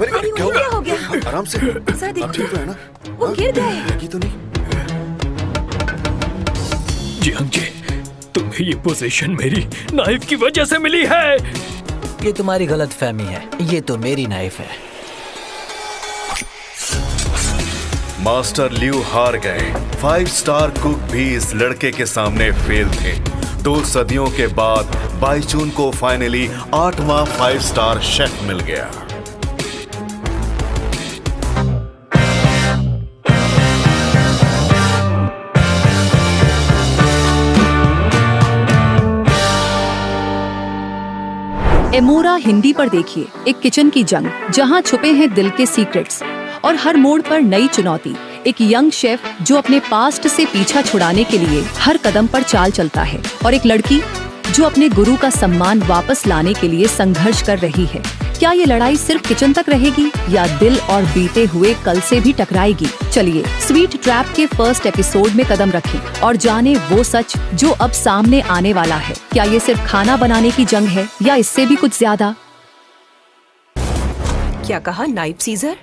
अरे क्या हो गया? आराम से। सर देखिए, आप ठीक तो है ना? वो गिर गए। लगी तो नहीं? जियांग जी, तुम्हें ये पोजीशन मेरी नाइफ की वजह से मिली है। ये तुम्हारी गलतफहमी है, ये तो मेरी नाइफ है। मास्टर लियू हार गए। 5 स्टार कुक भी इस लड़के के सामने फेल थे। 2 सदियों के बाद बाईचून को फाइनली 8वां 5 स्टार शेफ मिल गया। एमोरा हिंदी पर देखिए एक किचन की जंग, जहां छुपे हैं दिल के सीक्रेट्स और हर मोड़ पर नई चुनौती। एक यंग शेफ जो अपने पास्ट से पीछा छुड़ाने के लिए हर कदम पर चाल चलता है, और एक लड़की जो अपने गुरु का सम्मान वापस लाने के लिए संघर्ष कर रही है। क्या ये लड़ाई सिर्फ किचन तक रहेगी या दिल और बीते हुए कल से भी टकराएगी? चलिए स्वीट ट्रैप के फर्स्ट एपिसोड में कदम रखें और जाने वो सच जो अब सामने आने वाला है। क्या ये सिर्फ खाना बनाने की जंग है या इससे भी कुछ ज्यादा? क्या कहा? Knife scissor?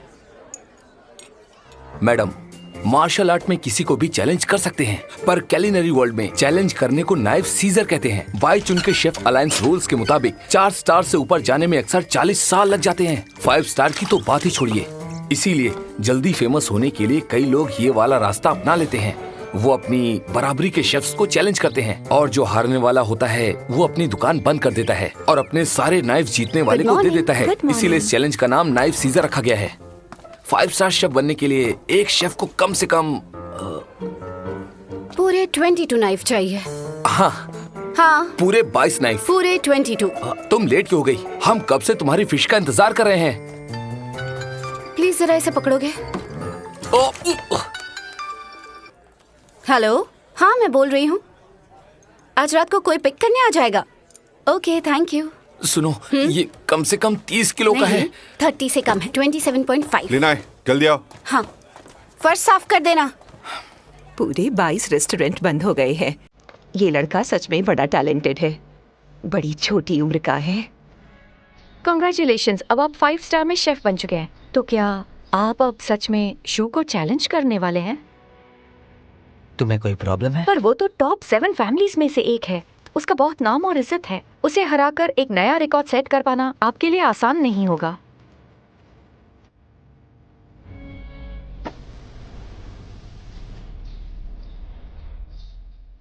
Madam, martial art में किसी को भी चैलेंज कर सकते हैं, पर कैलिनरी वर्ल्ड में चैलेंज करने को नाइफ सीजर कहते हैं। बाईचून के शेफ अलायंस रूल्स के मुताबिक 4 स्टार से ऊपर जाने में अक्सर 40 साल लग जाते हैं। 5 स्टार की तो बात ही छोड़िए। इसीलिए जल्दी फेमस होने के लिए कई लोग ये वाला रास्ता अपना लेते हैं। वो अपनी बराबरी के शेफ्स को चैलेंज करते हैं, और जो हारने वाला होता है वो अपनी दुकान बंद कर देता है और अपने सारे नाइफ जीतने वाले को दे देता है। इसीलिए इस चैलेंज का नाम नाइफ सीजर रखा गया है। 5 स्टार शेफ बनने के लिए एक शेफ को कम से कम पूरे 22 नाइफ चाहिए। हाँ, पूरे 22 नाइफ। पूरे 22। तुम लेट क्यों हो गई? हम कब से तुम्हारी फिश का इंतजार कर रहे हैं। प्लीज जरा इसे पकड़ोगे? हेलो, हाँ मैं बोल रही हूँ। आज रात को कोई पिक करने आ जाएगा? Okay, thank you. सुनो, ये कम से कम 30 किलो का है। 30 से कम है। 27.5 लेना है, जल्दी आओ। हाँ, फर्श साफ कर देना। पूरे 22 रेस्टोरेंट बंद हो गए हैं। ये लड़का सच में बड़ा टैलेंटेड है। बड़ी छोटी उम्र का है। कांग्रेचुलेशंस, अब आप 5 स्टार में शेफ बन चुके हैं। तो क्या आप अब सच में शो को चैलेंज करने वाले हैं? तुम्हें कोई प्रॉब्लम है? पर वो तो टॉप 7 फैमिलीज में से एक है। उसका बहुत नाम और इज्जत है। उसे हराकर एक नया रिकॉर्ड सेट कर पाना आपके लिए आसान नहीं होगा।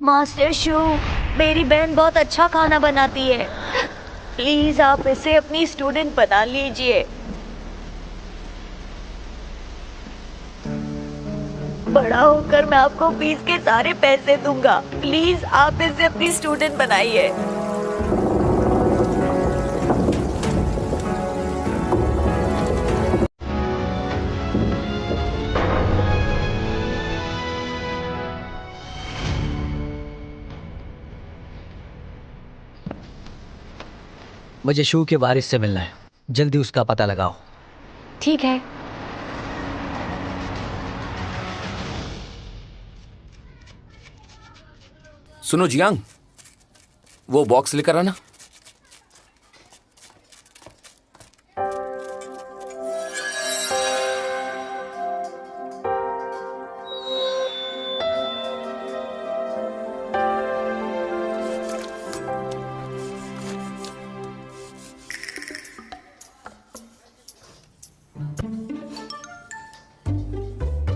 मास्टर शू, मेरी बहन बहुत अच्छा खाना बनाती है। प्लीज आप इसे अपनी स्टूडेंट बना लीजिए। बड़ा होकर मैं आपको फीस के सारे पैसे दूंगा। प्लीज आप इसे अपनी स्टूडेंट बनाइए। मुझे शू के वारिस से मिलना है। जल्दी उसका पता लगाओ। ठीक है। सुनो जियांग, वो बॉक्स लेकर आना।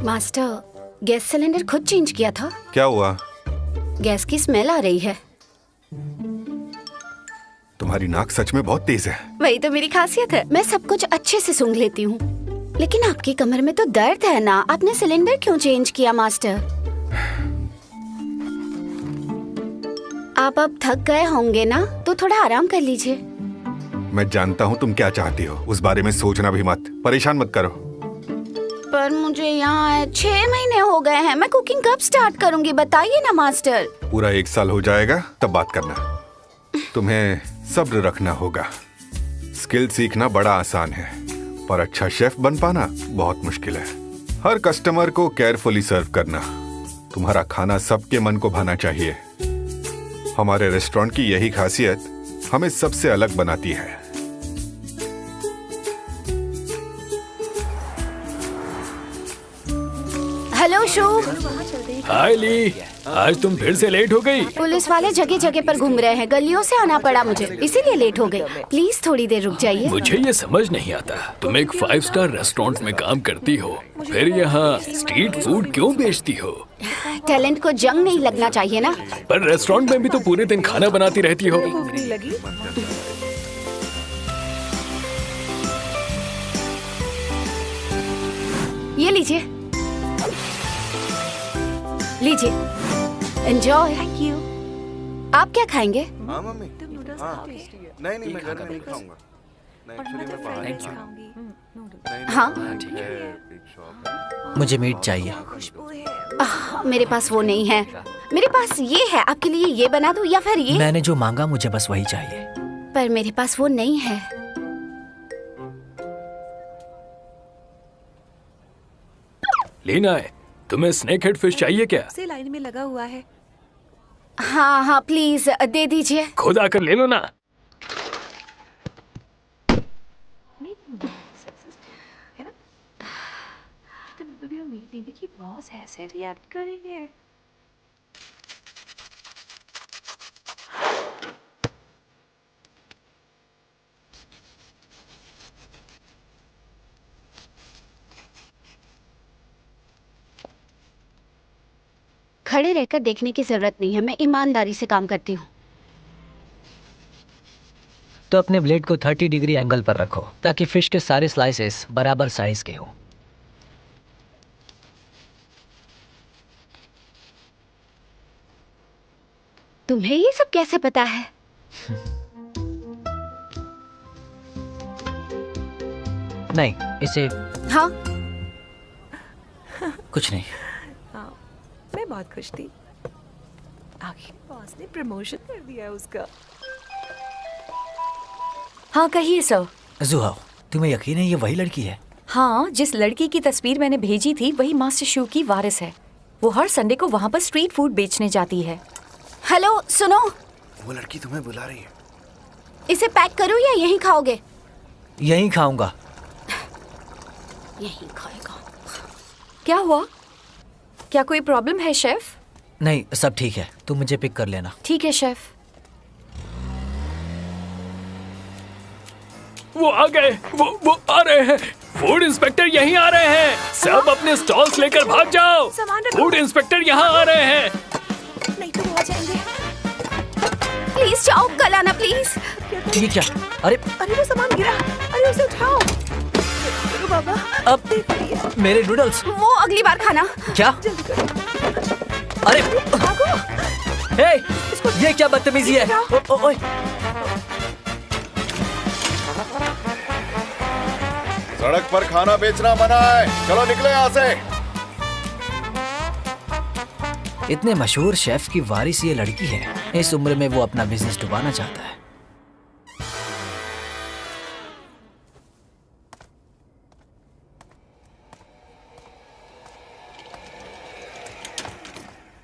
मास्टर, गैस सिलेंडर खुद चेंज किया था। क्या हुआ? गैस की स्मेल आ रही है। तुम्हारी नाक सच में बहुत तेज है। वही तो मेरी खासियत है, मैं सब कुछ अच्छे से सूंघ लेती हूँ। लेकिन आपकी कमर में तो दर्द है ना, आपने सिलेंडर क्यों चेंज किया मास्टर? आप अब थक गए होंगे ना, तो थोड़ा आराम कर लीजिए। मैं जानता हूँ तुम क्या चाहती हो, उस बारे में सोचना भी मत, परेशान मत करो। पर मुझे यहाँ 6 महीने हो गए हैं, मैं कुकिंग कब स्टार्ट करूँगी बताइए ना मास्टर। पूरा 1 साल हो जाएगा तब बात करना। तुम्हें सब्र रखना होगा। स्किल सीखना बड़ा आसान है, पर अच्छा शेफ बन पाना बहुत मुश्किल है। हर कस्टमर को केयरफुली सर्व करना। तुम्हारा खाना सबके मन को भाना चाहिए। हमारे रेस्टोरेंट की यही खासियत हमें सबसे अलग बनाती है। हेलो शू। हाय ली, आज तुम फिर से लेट हो गई। पुलिस वाले जगह जगह पर घूम रहे हैं, गलियों से आना पड़ा मुझे, इसीलिए लेट हो गई। प्लीज थोड़ी देर रुक जाइए। मुझे ये समझ नहीं आता, तुम एक 5 स्टार रेस्टोरेंट में काम करती हो, फिर यहाँ स्ट्रीट फूड क्यों बेचती हो? टैलेंट को जंग नहीं लगना चाहिए ना। पर रेस्टोरेंट में भी तो पूरे दिन खाना बनाती रहती हो। ये लीजिए, लीजिए, एंजॉय। Thank you. आप क्या खाएंगे? हाँ मम्मी, नहीं मैं घर में नहीं खाऊंगा। हाँ मुझे मीट चाहिए। मेरे पास वो नहीं है, मेरे पास ये है। आपके लिए ये बना दूं या फिर ये? मैंने जो मांगा मुझे बस वही चाहिए। पर मेरे पास वो नहीं है। लीना है, तुम्हें स्नेक हेड फिश चाहिए क्या? से लाइन में लगा हुआ है। हाँ हाँ प्लीज दे दीजिए। खुद आकर ले लो ना। ऐसे रिएक्ट करेंगे। खड़े रहकर देखने की जरूरत नहीं है, मैं ईमानदारी से काम करती हूँ। तो अपने ब्लेड को 30 डिग्री एंगल पर रखो ताकि फिश के सारे स्लाइसेस बराबर साइज के हो। तुम्हें ये सब कैसे पता है? नहीं, इसे हाँ कुछ नहीं। मैं बहुत खुश थी, आखिर बॉस ने प्रमोशन कर दिया है उसका। हाँ कहिए सर। जुहाओ, तुम्हें यकीन है ये वही लड़की है? हाँ, जिस लड़की की तस्वीर मैंने भेजी थी वही मास्टर शू की वारिस है। वो हर संडे को वहाँ पर स्ट्रीट फूड बेचने जाती है। हेलो सुनो, वो लड़की तुम्हें बुला रही है। इसे पैक करूँ या यहीं खाओगे? यहीं खाऊंगा। यहीं खाएगा। क्या हुआ? क्या कोई प्रॉब्लम है शेफ? नहीं, सब ठीक है, तुम मुझे पिक कर लेना। ठीक है शेफ। वो आ गए, वो आ रहे हैं। फूड इंस्पेक्टर यहीं आ रहे हैं। सब अपने स्टॉल्स लेकर भाग जाओ। फूड इंस्पेक्टर यहाँ आ रहे हैं। नहीं तो वो आ जाएंगे। प्लीज जाओ, कल आना प्लीज। ये क्या? अरे अरे वो सामान गिरा, अरे उसे उठाओ। अरे बाबा, अब मेरे नूडल्स। वो अगली बार खाना। क्या? अरे भागो। हे, ये क्या बदतमीजी है? ओए सड़क पर खाना बेचना मना है, चलो निकलो यहाँ से। इतने मशहूर शेफ की वारिस ये लड़की है। इस उम्र में वो अपना बिजनेस डुबाना चाहता है।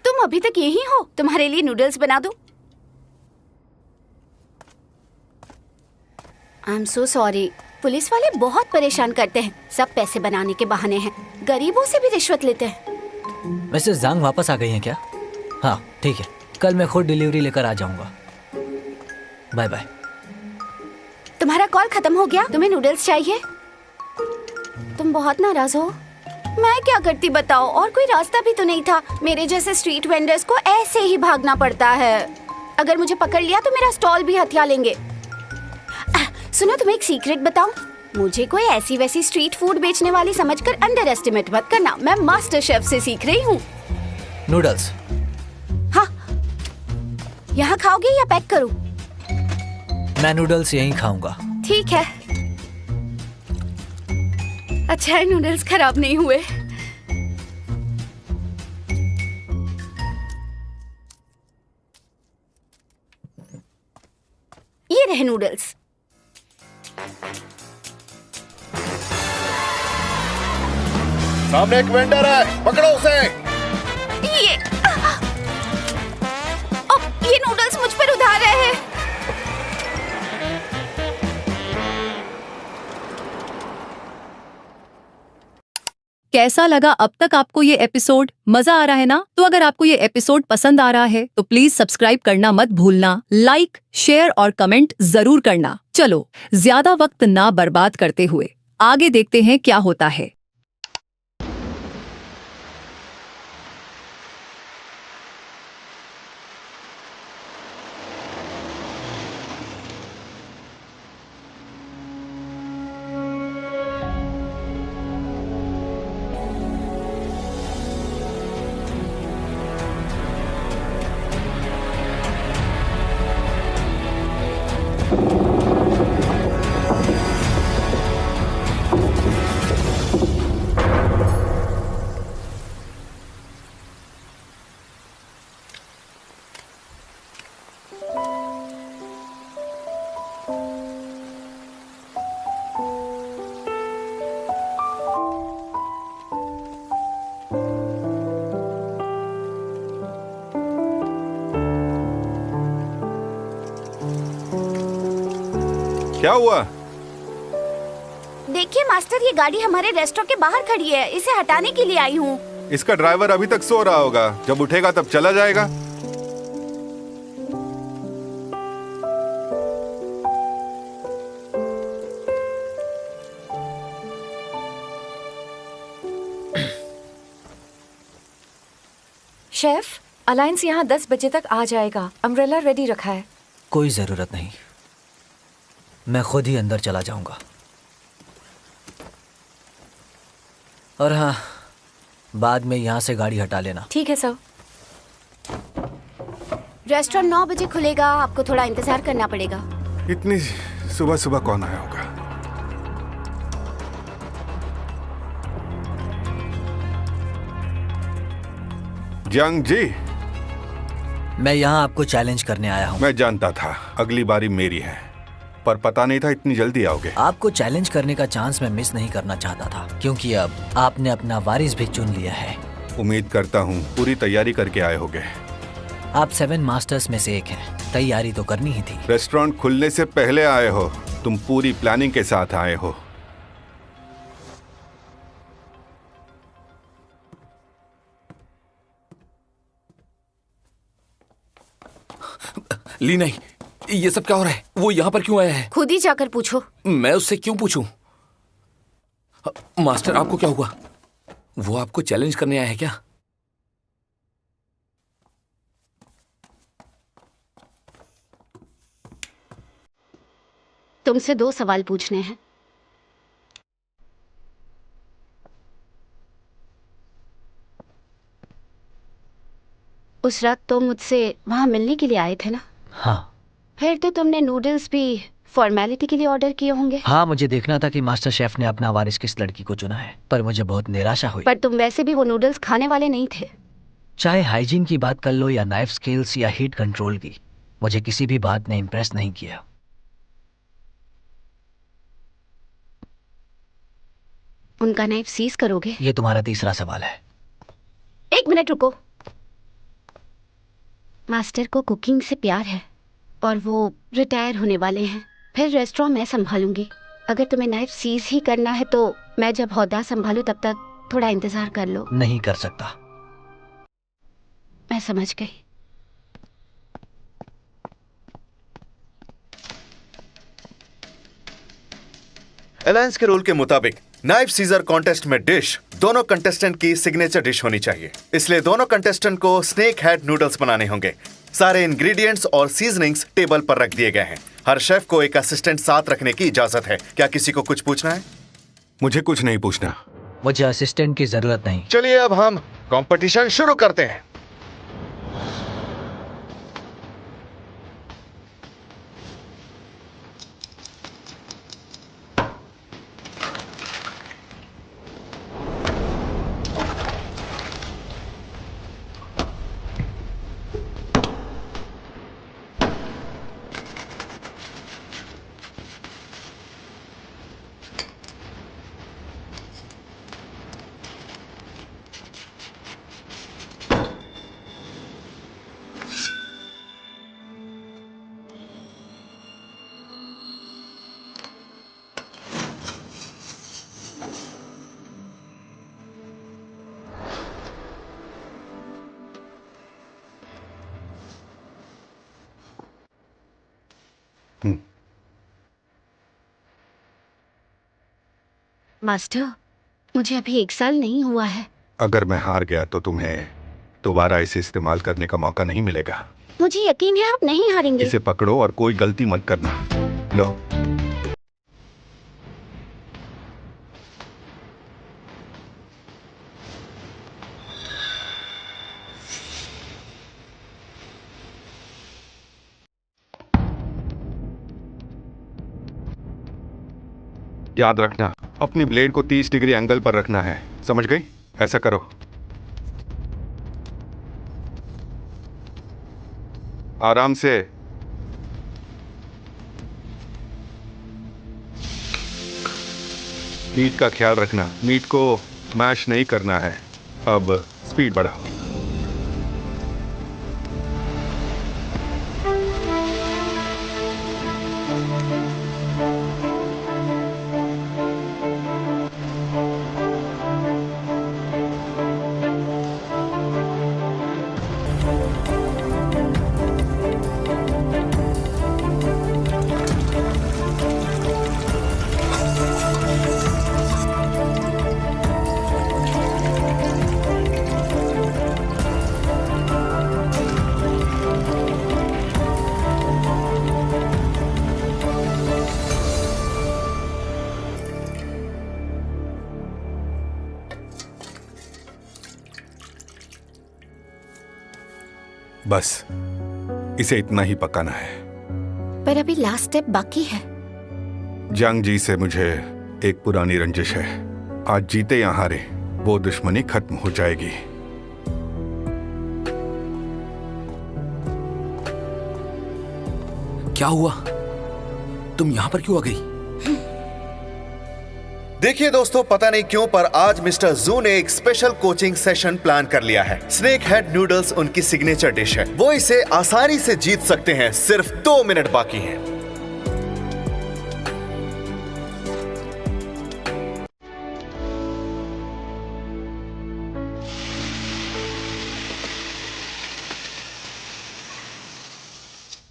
तुम अभी तक यही हो? तुम्हारे लिए नूडल्स बना दूं? I am so sorry. Police वाले बहुत परेशान करते हैं, सब पैसे बनाने के बहाने हैं। गरीबों से भी रिश्वत लेते हैं। वैसे जांग वापस आ गई हैं क्या? हाँ ठीक है, कल मैं खुद डिलीवरी लेकर आ जाऊंगा। Bye bye. तुम्हारा कॉल खत्म हो गया? तुम्हें नूडल्स चाहिए? तुम बहुत नाराज हो। मैं क्या करती बताओ, और कोई रास्ता भी तो नहीं था। मेरे जैसे स्ट्रीट वेंडर्स को ऐसे ही भागना पड़ता है। अगर मुझे पकड़ लिया तो मेरा स्टॉल भी हथिया लेंगे। सुनो, तुम्हें एक सीक्रेट बताऊं? मुझे कोई ऐसी वैसी स्ट्रीट फूड बेचने वाली समझकर अंडर एस्टिमेट मत करना। मैं मास्टर शेफ से सीख रही हूँ। नूडल्स। हाँ, यहाँ खाओगे या पैक करूँ? मैं नूडल्स यहीं खाऊंगा। ठीक है। अच्छा है नूडल्स खराब नहीं हुए। ये रहे नूडल्स। सामने एक वेंडर है, पकड़ो उसे। ये नूडल्स मुझ पर उधार रहे हैं। कैसा लगा अब तक आपको ये एपिसोड? मजा आ रहा है ना? तो अगर आपको ये एपिसोड पसंद आ रहा है तो प्लीज सब्सक्राइब करना मत भूलना, लाइक, शेयर और कमेंट जरूर करना। चलो ज्यादा वक्त ना बर्बाद करते हुए आगे देखते हैं क्या होता है। क्या हुआ? देखिए मास्टर, ये गाड़ी हमारे रेस्टोरेंट के बाहर खड़ी है, इसे हटाने के लिए आई हूँ। इसका ड्राइवर अभी तक सो रहा होगा, जब उठेगा तब चला जाएगा। शेफ, अलायंस यहाँ 10 बजे तक आ जाएगा। अम्ब्रेला रेडी रखा है। कोई जरूरत नहीं, मैं खुद ही अंदर चला जाऊंगा। और हाँ, बाद में यहाँ से गाड़ी हटा लेना। ठीक है सर। रेस्टोरेंट 9 बजे खुलेगा, आपको थोड़ा इंतजार करना पड़ेगा। इतनी सुबह सुबह कौन आया होगा? जंग जी, मैं यहाँ आपको चैलेंज करने आया हूँ। मैं जानता था अगली बारी मेरी है, पर पता नहीं था इतनी जल्दी आओगे। आपको चैलेंज करने का चांस मैं मिस नहीं करना चाहता था, क्योंकि अब आपने अपना वारिस भी चुन लिया है। उम्मीद करता हूँ पूरी तैयारी करके आए होगे। आप 7 मास्टर्स में से एक हैं, तैयारी तो करनी ही थी। रेस्टोरेंट खुलने से पहले आए हो, तुम पूरी प्लानिंग के साथ आए हो। ली नहीं, ये सब क्या हो रहा है? वो यहाँ पर क्यों आया है? खुद ही जाकर पूछो। मैं उससे क्यों पूछूं? मास्टर, आपको क्या हुआ? वो आपको चैलेंज करने आया है क्या? तुमसे 2 सवाल पूछने हैं। उस रात तुम मुझसे वहां मिलने के लिए आए थे ना? हाँ। फिर तो तुमने नूडल्स भी फॉर्मेलिटी के लिए ऑर्डर किए होंगे। हाँ, मुझे देखना था कि मास्टर शेफ ने अपना वारिस किस लड़की को चुना है, पर मुझे बहुत निराशा हुई। पर तुम वैसे भी वो नूडल्स खाने वाले नहीं थे। चाहे हाइजीन की बात कर लो या नाइफ स्किल्स या हीट कंट्रोल की, मुझे किसी भी बात ने इम्प्रेस नहीं किया। उनका नाइफ सीज करोगे? ये तुम्हारा तीसरा सवाल है। 1 मिनट रुको। मास्टर को कुकिंग से प्यार है और वो रिटायर होने वाले हैं। फिर रेस्टोरेंट मैं संभालूंगी। अगर तुम्हें नाइफ सीज ही करना है तो मैं जब हौदा संभालूं तब तक थोड़ा इंतजार कर लो। नहीं कर सकता। मैं समझ गई। अलायंस के रूल के मुताबिक नाइफ सीजर कॉन्टेस्ट में डिश दोनों कंटेस्टेंट की सिग्नेचर डिश होनी चाहिए, इसलिए दोनों कंटेस्टेंट को स्नेक हेड नूडल्स बनाने होंगे। सारे इंग्रेडिएंट्स और सीजनिंग्स टेबल पर रख दिए गए हैं। हर शेफ को एक असिस्टेंट साथ रखने की इजाजत है। क्या किसी को कुछ पूछना है? मुझे कुछ नहीं पूछना। मुझे असिस्टेंट की जरूरत नहीं। चलिए अब हम कंपटीशन शुरू करते हैं। मास्टर, मुझे अभी 1 साल नहीं हुआ है। अगर मैं हार गया तो तुम्हें दोबारा इसे इस्तेमाल करने का मौका नहीं मिलेगा। मुझे यकीन है आप नहीं हारेंगे। इसे पकड़ो और कोई गलती मत करना। लो। याद रखना, अपनी ब्लेड को 30 डिग्री एंगल पर रखना है, समझ गई? ऐसा करो। आराम से। मीट का ख्याल रखना, मीट को मैश नहीं करना है। अब स्पीड बढ़ाओ। बस इसे इतना ही पकाना है। पर अभी लास्ट स्टेप बाकी है। जंग जी से मुझे एक पुरानी रंजिश है। आज जीते या हारे, वो दुश्मनी खत्म हो जाएगी। क्या हुआ? तुम यहाँ पर क्यों आ गई? देखिए दोस्तों, पता नहीं क्यों पर आज मिस्टर जू ने एक स्पेशल कोचिंग सेशन प्लान कर लिया है। स्नेक हेड नूडल्स उनकी सिग्नेचर डिश है। वो इसे आसानी से जीत सकते हैं। सिर्फ 2 मिनट बाकी हैं।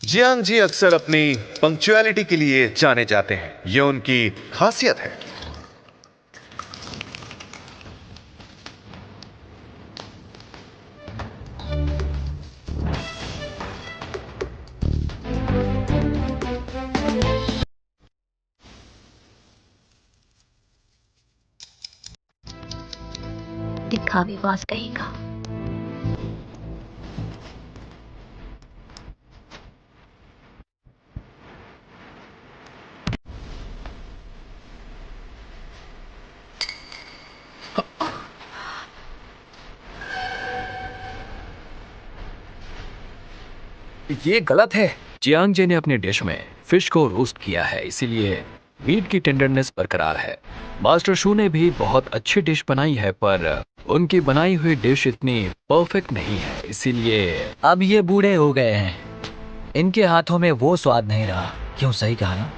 जियांग जी अक्सर अपनी पंक्चुअलिटी के लिए जाने जाते हैं। ये उनकी खासियत है। दिखावे बाज कहेगा। ये गलत है। जियांग जी ने अपने डिश में फिश को रोस्ट किया है, इसीलिए मीट की टेंडरनेस बरकरार है। मास्टर शू ने भी बहुत अच्छी डिश बनाई है, पर उनकी बनाई हुई डिश इतनी परफेक्ट नहीं है, इसीलिए अब ये बूढ़े हो गए हैं, इनके हाथों में वो स्वाद नहीं रहा। क्यों, सही कहा ना?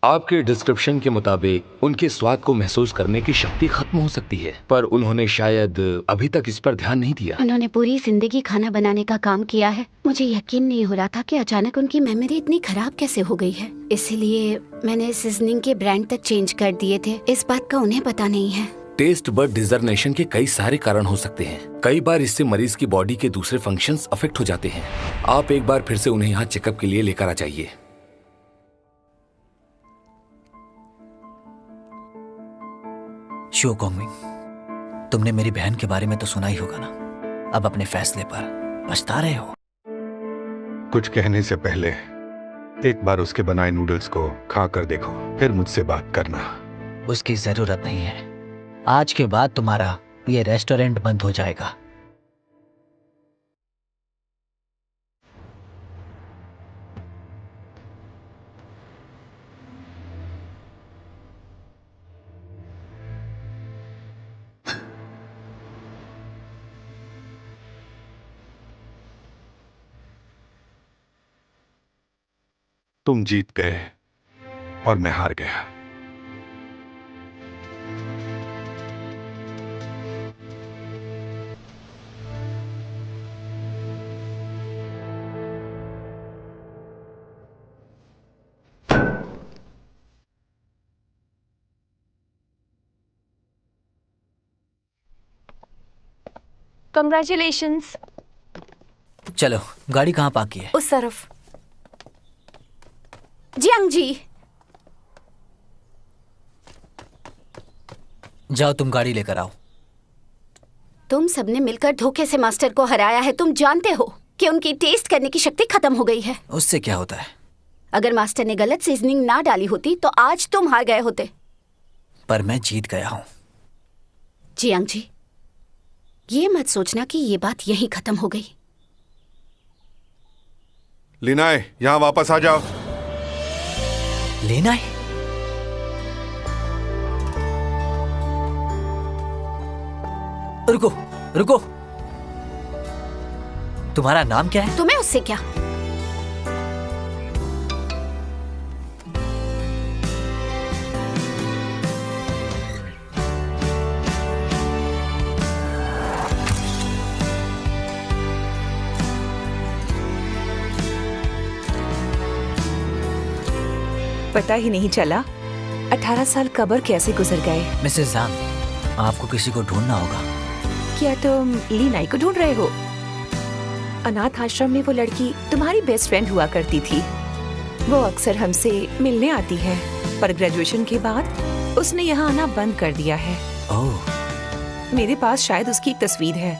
आपके डिस्क्रिप्शन के मुताबिक उनके स्वाद को महसूस करने की शक्ति खत्म हो सकती है, पर उन्होंने शायद अभी तक इस पर ध्यान नहीं दिया। उन्होंने पूरी जिंदगी खाना बनाने का काम किया है। मुझे यकीन नहीं हो रहा था कि अचानक उनकी मेमोरी इतनी खराब कैसे हो गई है। इसीलिए मैंने सीजनिंग के ब्रांड तक चेंज कर दिए थे। इस बात का उन्हें पता नहीं है। टेस्ट बड डिजर्नेशन के कई सारे कारण हो सकते हैं। कई बार इससे मरीज की बॉडी के दूसरे फंक्शंस अफेक्ट हो जाते हैं। आप एक बार फिर से उन्हें यहाँ चेकअप के लिए लेकर आ जाइए। शो कोंगमिंग, तुमने मेरी बहन के बारे में तो सुना ही होगा ना। अब अपने फैसले पर पछता रहे हो? कुछ कहने से पहले एक बार उसके बनाए नूडल्स को खा कर देखो, फिर मुझसे बात करना। उसकी जरूरत नहीं है। आज के बाद तुम्हारा ये रेस्टोरेंट बंद हो जाएगा। तुम जीत गए और मैं हार गया। कंग्रेचुलेशंस। चलो, गाड़ी कहाँ पार्क की है? उस तरफ। जियांग जी, जाओ तुम गाड़ी लेकर आओ। तुम सबने मिलकर धोखे से मास्टर को हराया है। तुम जानते हो कि उनकी टेस्ट करने की शक्ति खत्म हो गई है। उससे क्या होता है? अगर मास्टर ने गलत सीजनिंग ना डाली होती तो आज तुम हार गए होते। पर मैं जीत गया हूँ। जियांग जी, ये मत सोचना कि ये बात यहीं खत्म हो गई। लिनाए, यहाँ वापस आ जाओ। लेना है? रुको रुको, तुम्हारा नाम क्या है? तुम्हें उससे क्या? पता ही नहीं चला 18 साल कब्र कैसे गुजर गए। मिसेस जांग, आपको किसी को ढूंढना होगा। क्या तुम लीनाई को ढूंढ रहे हो? अनाथ आश्रम में वो लड़की तुम्हारी बेस्ट फ्रेंड हुआ करती थी। वो अक्सर हमसे मिलने आती है, पर ग्रेजुएशन के बाद उसने यहाँ आना बंद कर दिया है। ओह। मेरे पास शायद उसकी एक तस्वीर है।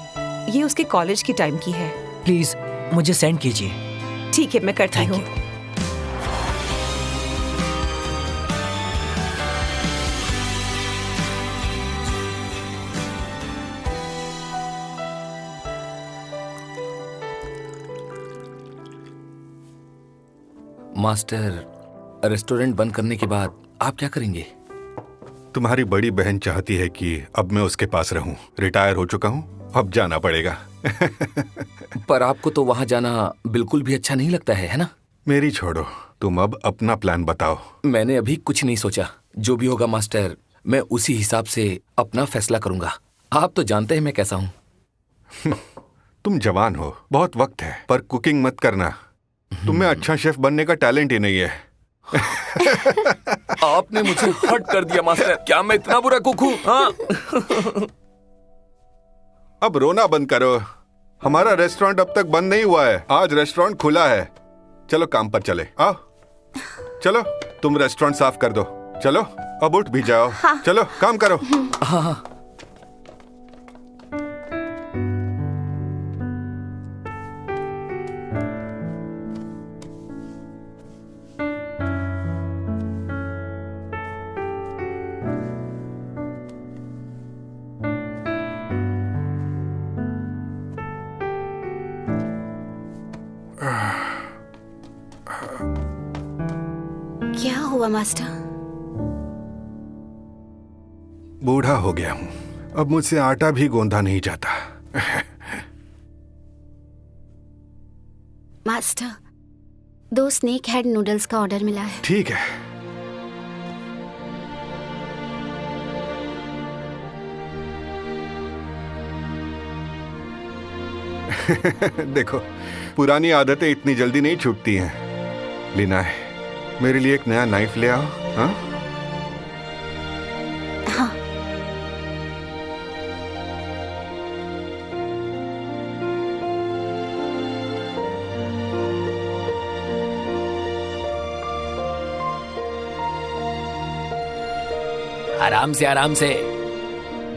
ये उसके कॉलेज की टाइम की है। प्लीज मुझे सेंड कीजिए। ठीक है, मैं करती थैंक हूँ। यू। मास्टर, रेस्टोरेंट बंद करने के बाद आप क्या करेंगे? तुम्हारी बड़ी बहन चाहती है कि अब मैं उसके पास रहूं। रिटायर हो चुका हूं, अब जाना पड़ेगा। पर आपको तो वहां जाना बिल्कुल भी अच्छा नहीं लगता है ना? मेरी छोड़ो, तुम अब अपना प्लान बताओ। मैंने अभी कुछ नहीं सोचा। जो भी होगा मास्टर, मैं उसी हिसाब से अपना फैसला करूंगा। आप तो जानते हैं मैं कैसा हूँ। तुम जवान हो, बहुत वक्त है, पर कुकिंग मत करना। तुम्हें अच्छा शेफ बनने का टैलेंट ही नहीं है। आपने मुझे हर्ट कर दिया मास्टर। क्या मैं इतना बुरा कुक हूँ? हाँ? अब रोना बंद करो। हमारा रेस्टोरेंट अब तक बंद नहीं हुआ है। आज रेस्टोरेंट खुला है। चलो काम पर चले। आओ, चलो तुम रेस्टोरेंट साफ कर दो। चलो अब उठ भी जाओ। हाँ। चलो काम करो। हाँ। क्या हुआ मास्टर? बूढ़ा हो गया हूँ, अब मुझसे आटा भी गोंदा नहीं जाता। मास्टर, 2 स्नेक हेड नूडल्स का ऑर्डर मिला है। ठीक है। देखो, पुरानी आदतें इतनी जल्दी नहीं छूटती हैं। लीना है, मेरे लिए एक नया नाइफ ले आओ। हाँ? हाँ। आराम से, आराम से,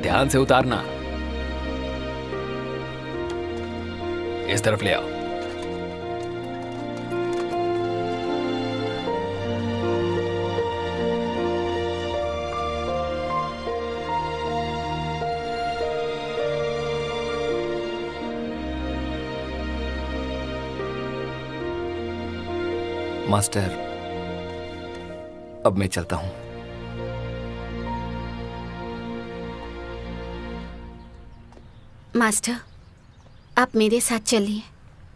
ध्यान से उतारना। इस तरफ ले आओ। मास्टर, अब मैं चलता हूं। मास्टर, आप मेरे साथ चलिए।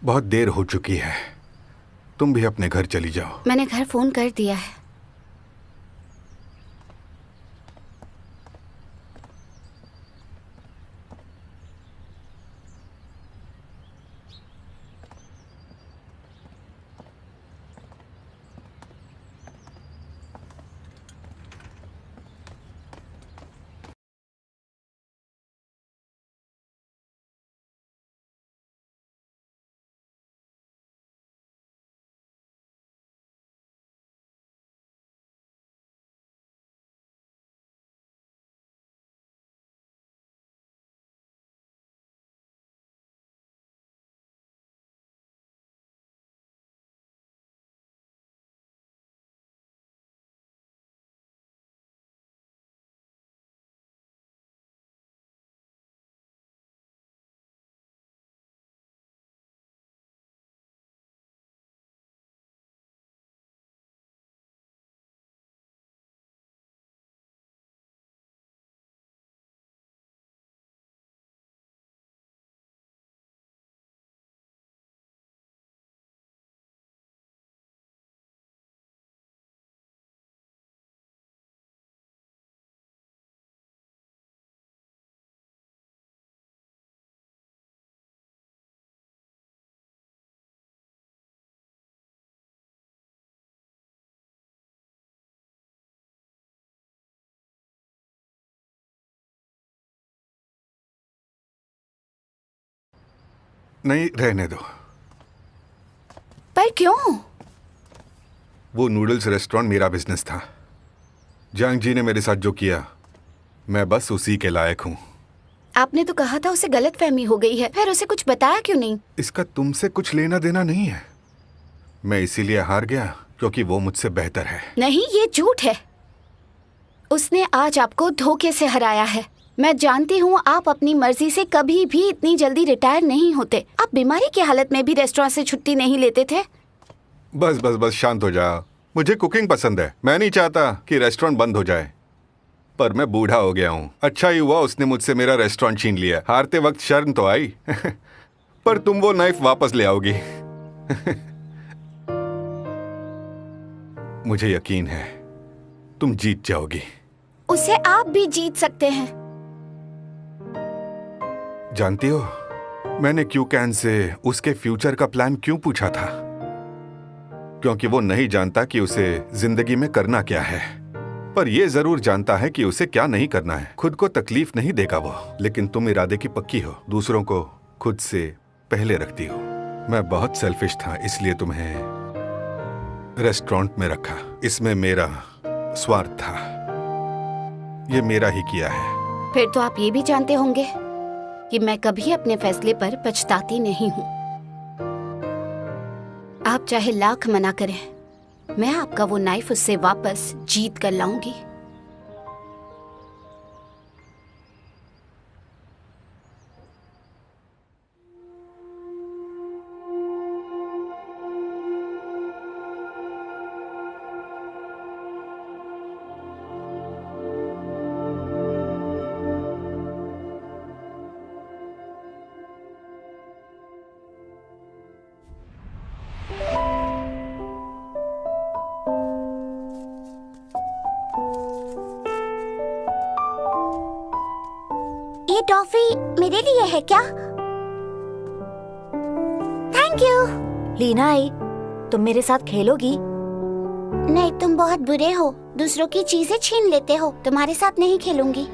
बहुत देर हो चुकी है। तुम भी अपने घर चली जाओ। मैंने घर फोन कर दिया है। नहीं, रहने दो। पर क्यों? वो नूडल्स रेस्टोरेंट मेरा बिजनेस था। जियांग जी ने मेरे साथ जो किया, मैं बस उसी के लायक हूँ। आपने तो कहा था उसे गलतफहमी हो गई है, फिर उसे कुछ बताया क्यों नहीं? इसका तुमसे कुछ लेना देना नहीं है। मैं इसीलिए हार गया क्योंकि वो मुझसे बेहतर है। नहीं, ये झूठ है। उसने आज आपको धोखे से हराया है। मैं जानती हूँ आप अपनी मर्जी से कभी भी इतनी जल्दी रिटायर नहीं होते। आप बीमारी की हालत में भी रेस्टोरेंट से छुट्टी नहीं लेते थे। बस बस बस शांत हो जा। मुझे कुकिंग पसंद है। मैं नहीं चाहता कि रेस्टोरेंट बंद हो जाए, पर मैं बूढ़ा हो गया हूँ। अच्छा ही हुआ उसने मुझसे मेरा रेस्टोरेंट छीन लिया। हारते वक्त शर्म तो आई पर तुम वो नाइफ वापस ले आओगी मुझे यकीन है तुम जीत जाओगी। उसे आप भी जीत सकते हैं। जानती हो, मैंने क्यू कैन से उसके फ्यूचर का प्लान क्यों पूछा था? क्योंकि वो नहीं जानता कि उसे जिंदगी में करना क्या है, पर ये जरूर जानता है कि उसे क्या नहीं करना है। खुद को तकलीफ नहीं देगा वो। लेकिन तुम इरादे की पक्की हो, दूसरों को खुद से पहले रखती हो। मैं बहुत सेल्फिश था, इसलिए तुम्हें रेस्टोरेंट में रखा। इसमें मेरा स्वार्थ था। ये मेरा ही किया है। फिर तो आप ये भी जानते होंगे कि मैं कभी अपने फैसले पर पछताती नहीं हूँ। आप चाहे लाख मना करें, मैं आपका वो नाइफ उससे वापस जीत कर लाऊंगी। ये टॉफी मेरे लिए है क्या? Thank you. लीना आई, तुम मेरे साथ खेलोगी? नहीं, तुम बहुत बुरे हो, दूसरों की चीजें छीन लेते हो। तुम्हारे साथ नहीं खेलूंगी।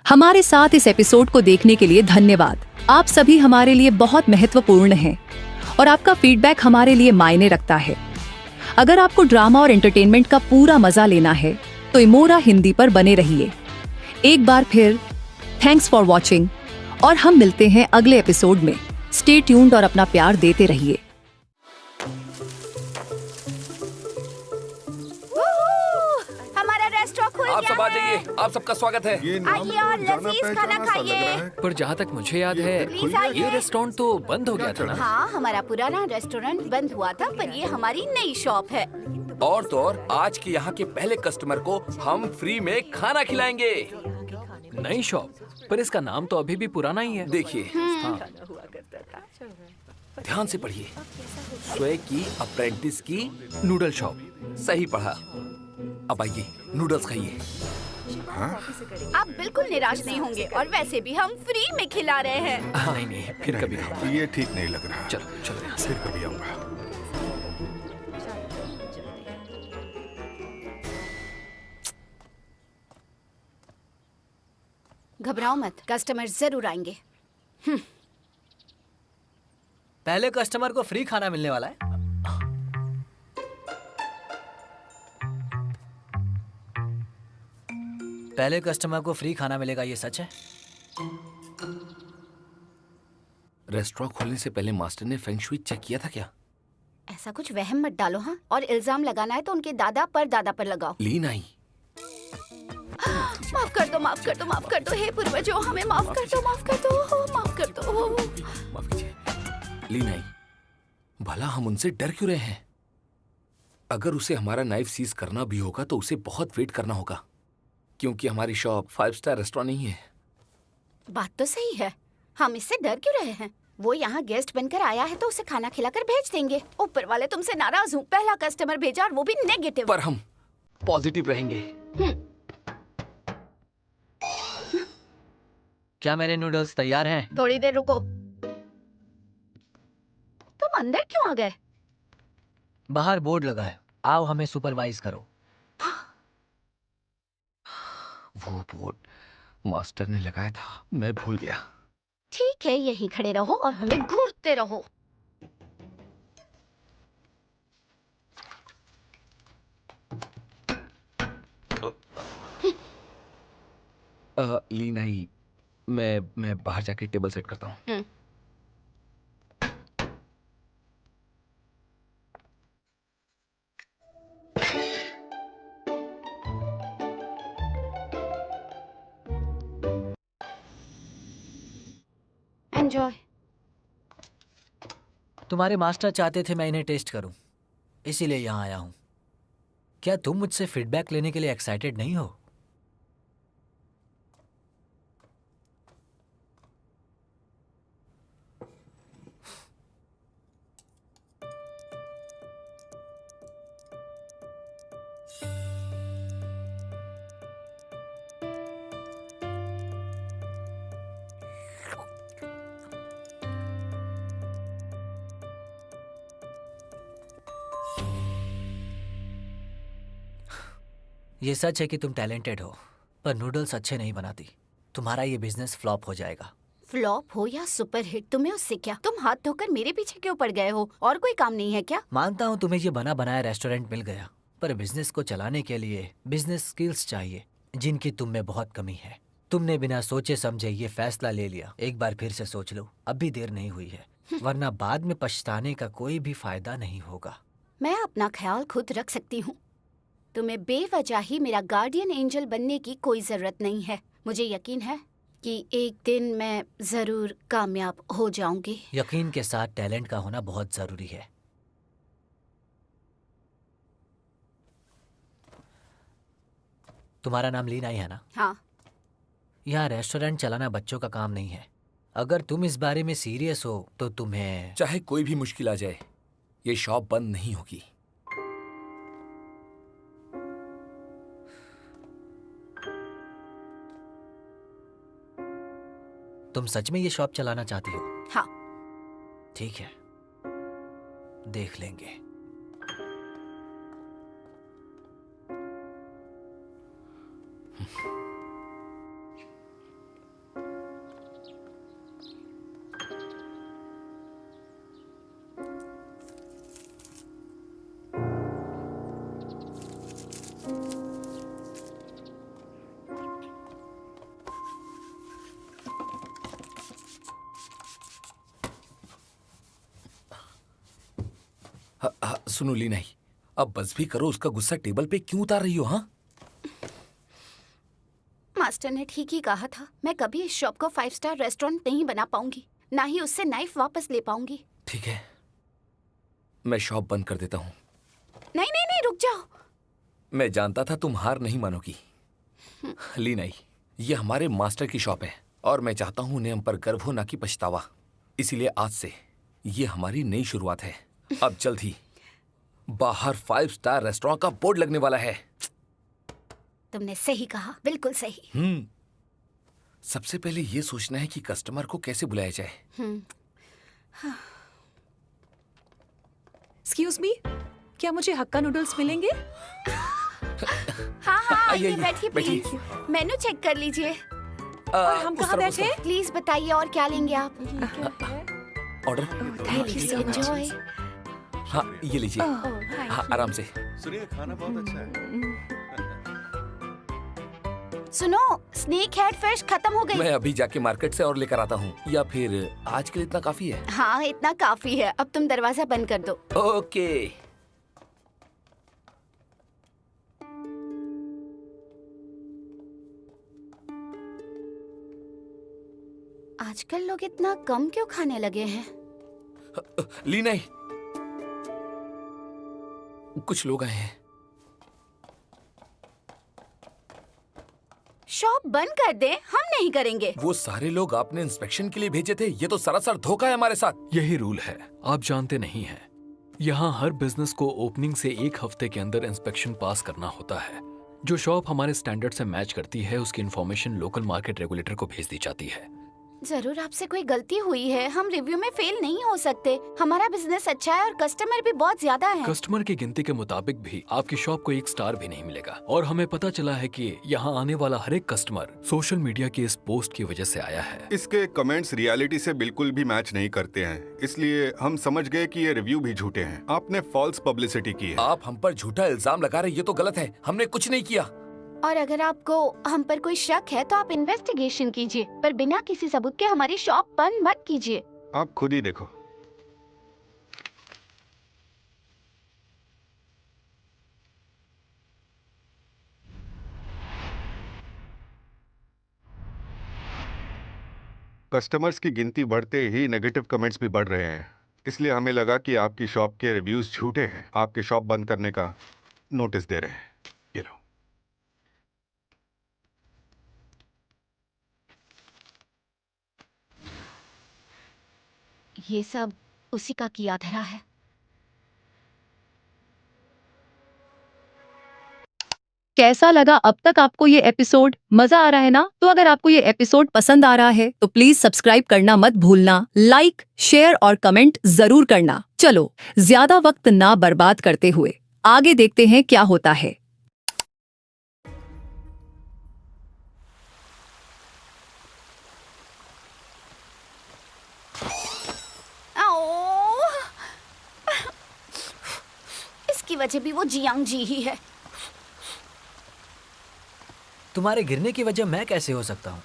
हमारे साथ इस एपिसोड को देखने के लिए धन्यवाद। आप सभी हमारे लिए बहुत महत्वपूर्ण हैं और आपका फीडबैक हमारे लिए मायने रखता है। अगर आपको ड्रामा और एंटरटेनमेंट का पूरा मजा लेना है तो एमोरा हिंदी पर बने रहिए। एक बार फिर थैंक्स फॉर वॉचिंग और हम मिलते हैं अगले एपिसोड में। स्टे ट्यून्ड और अपना प्यार देते रहिए। हमारा रेस्टोरेंट खुल आप गया सब आ है। जाइए, आप सबका स्वागत है। ये नाम आइए और तो जाना लजीज खाना पहचाना सा लग खाइए। रहा है। पर जहाँ तक मुझे याद है प्लीज आइए। ये रेस्टोरेंट तो बंद हो गया था ना। हाँ, हमारा पुराना रेस्टोरेंट बंद हुआ था, पर ये हमारी नई शॉप है। और तो और आज के यहाँ के पहले कस्टमर को हम फ्री में खाना खिलाएंगे। नई शॉप, पर इसका नाम तो अभी भी पुराना ही है। देखिए, हाँ। ध्यान से पढ़िए। स्वे की अप्रेंटिस की नूडल शॉप। सही पढ़ा। अब आइए नूडल्स खाइए। आप बिल्कुल निराश नहीं होंगे और वैसे भी हम फ्री में खिला रहे हैं। नहीं नहीं, फिर कभी खाऊंगा। ये ठीक नहीं लग रहा। चलो चलो यहाँ से। फिर कभी आऊंगा। घबराओ मत, कस्टमर जरूर आएंगे। पहले कस्टमर को फ्री खाना मिलने वाला है। पहले कस्टमर को फ्री खाना मिलेगा, ये सच है? रेस्टोरेंट खोलने से पहले मास्टर ने फेंग शुई चेक किया था क्या? ऐसा कुछ वहम मत डालो, हाँ। और इल्जाम लगाना है तो उनके दादा पर लगाओ। लीन आई। माफ कर दो, माफ कर दो, माफ कर दो, हे पूर्वजों, हमें माफ कर दो, माफ कर दो, माफ कर दो। माफ कीजिए। लीन आई, भला हम उनसे डर क्यों रहे हैं? अगर उसे हमारा नाइफ सीज करना भी होगा तो उसे बहुत वेट करना होगा, क्योंकि हमारी शॉप 5 स्टार रेस्टोरेंट नहीं है। बात तो सही है, हम इससे डर क्यों रहे हैं? वो यहाँ गेस्ट बनकर आया है तो उसे खाना खिलाकर भेज देंगे। ऊपर वाले तुमसे नाराज हूँ, पहला कस्टमर भेजा और वो भी नेगेटिव। पर हम पॉजिटिव रहेंगे। क्या मेरे नूडल्स तैयार हैं? थोड़ी देर रुको। तुम अंदर क्यों आ गए? बाहर बोर्ड लगा है, आओ हमें सुपरवाइज करो। वो बोर्ड मास्टर ने लगाया था, मैं भूल गया। ठीक है, यहीं खड़े रहो और हमें घूरते रहो। लीन आई, मैं बाहर जाके टेबल सेट करता हूँ। एंजॉय। तुम्हारे मास्टर चाहते थे मैं इन्हें टेस्ट करूं, इसीलिए यहाँ आया हूं। क्या तुम मुझसे फीडबैक लेने के लिए एक्साइटेड नहीं हो? ये सच है कि तुम टैलेंटेड हो, पर नूडल्स अच्छे नहीं बनाती। तुम्हारा ये बिजनेस फ्लॉप हो जाएगा। फ्लॉप हो या सुपर हिट, तुम्हें उससे क्या? तुम हाथ धोकर मेरे पीछे क्यों पड़ गए हो? और कोई काम नहीं है क्या? मानता हूँ तुम्हें ये बना बनाया रेस्टोरेंट मिल गया, पर बिजनेस को चलाने के लिए बिजनेस स्किल्स चाहिए, जिनकी तुम में बहुत कमी है। तुमने बिना सोचे समझे ये फैसला ले लिया। एक बार फिर से सोच लो, अभी देर नहीं हुई है, वरना बाद में पछताने का कोई भी फायदा नहीं होगा। मैं अपना ख्याल खुद रख सकती हूँ। तुम्हें बेवजह ही मेरा गार्डियन एंजल बनने की कोई जरूरत नहीं है। मुझे यकीन है कि एक दिन मैं जरूर कामयाब हो जाऊंगी। यकीन के साथ टैलेंट का होना बहुत जरूरी है। तुम्हारा नाम लीना ही है ना? हाँ। यहाँ रेस्टोरेंट चलाना बच्चों का काम नहीं है। अगर तुम इस बारे में सीरियस हो तो तुम्हें चाहे कोई भी मुश्किल आ जाए, ये शॉप बंद नहीं होगी। तुम सच में ये शॉप चलाना चाहती हो? हाँ। ठीक है, देख लेंगे। सुनो ली नहीं, अब बस भी करो, उसका गुस्सा टेबल पे क्यों उतार रही हो? हाँ, मास्टर ने ठीक ही कहा था, मैं कभी इस शॉप को 5 स्टार रेस्टोरेंट नहीं बना पाऊंगी, ना ही उससे नाइफ वापस ले पाऊंगी। ठीक है, मैं शॉप बंद कर देता हूँ। नहीं नहीं नहीं, रुक जाओ। मैं जानता था तुम हार नहीं मानोगी। ली नहीं, ये हमारे मास्टर की शॉप है और मैं चाहता हूँ उन्हें हम पर गर्व हो, ना कि पछतावा। इसीलिए आज से ये हमारी नई शुरुआत है। अब जल्द ही बाहर 5 स्टार रेस्टोरेंट का बोर्ड लगने वाला है। तुमने सही कहा, बिल्कुल सही। सबसे पहले ये सोचना है कि कस्टमर को कैसे बुलाया जाए। एक्सक्यूज मी, क्या मुझे हक्का नूडल्स मिलेंगे? हाँ हाँ, आइए, आइए, बैठिए बैठिए। प्लीज। मेनू चेक कर लीजिए। और हम उस कहाँ तरफ, उस बैठे? प्लीज बताइए और क्या लेंगे आप? तरफ। ऑर्डर। ये लीजिए, एंजॉय। हाँ, ये लीजिए। हाँ, आराम से। सुनिए, खाना बहुत अच्छा है। सुनो, स्नेक हेड फिश खत्म हो गई। मैं अभी जाके मार्केट से और लेकर आता हूँ, या फिर आज के लिए इतना काफी है? हाँ, इतना काफी है। अब तुम दरवाजा बंद कर दो। ओके। आजकल लोग इतना कम क्यों खाने लगे हैं? ली नहीं, कुछ लोग आए हैं। शॉप बंद कर दे, हम नहीं करेंगे। वो सारे लोग आपने इंस्पेक्शन के लिए भेजे थे, ये तो सरासर धोखा है हमारे साथ। यही रूल है, आप जानते नहीं हैं। यहाँ हर बिजनेस को ओपनिंग से 1 हफ्ते के अंदर इंस्पेक्शन पास करना होता है। जो शॉप हमारे स्टैंडर्ड से मैच करती है उसकी इन्फॉर्मेशन लोकल मार्केट रेगुलेटर को भेज दी जाती है। जरूर आपसे कोई गलती हुई है, हम रिव्यू में फेल नहीं हो सकते। हमारा बिजनेस अच्छा है और कस्टमर भी बहुत ज्यादा है। कस्टमर की गिनती के मुताबिक भी आपकी शॉप को 1 स्टार भी नहीं मिलेगा। और हमें पता चला है कि यहाँ आने वाला हर एक कस्टमर सोशल मीडिया की इस पोस्ट की वजह से आया है। इसके कमेंट्स रियलिटी से बिल्कुल भी मैच नहीं करते हैं, इसलिए हम समझ गए कि ये रिव्यू भी झूठे हैं। आपने फॉल्स पब्लिसिटी की है। आप हम पर झूठा इल्जाम लगा रहे, ये तो गलत है। हमने कुछ नहीं किया। और अगर आपको हम पर कोई शक है तो आप इन्वेस्टिगेशन कीजिए, पर बिना किसी सबूत के हमारी शॉप बंद मत कीजिए। आप खुद ही देखो। कस्टमर्स की गिनती बढ़ते ही नेगेटिव कमेंट्स भी बढ़ रहे हैं, इसलिए हमें लगा कि आपकी शॉप के रिव्यूज झूठे हैं। आपके शॉप बंद करने का नोटिस दे रहे हैं। ये लो। ये सब उसी का किया धरा है। कैसा लगा अब तक आपको ये एपिसोड? मजा आ रहा है ना? तो अगर आपको ये एपिसोड पसंद आ रहा है तो प्लीज सब्सक्राइब करना मत भूलना, लाइक, शेयर और कमेंट जरूर करना। चलो ज्यादा वक्त ना बर्बाद करते हुए आगे देखते हैं क्या होता है। आओ! इसकी वजह भी वो जियांग जी ही है। तुम्हारे गिरने की वजह मैं कैसे हो सकता हूँ?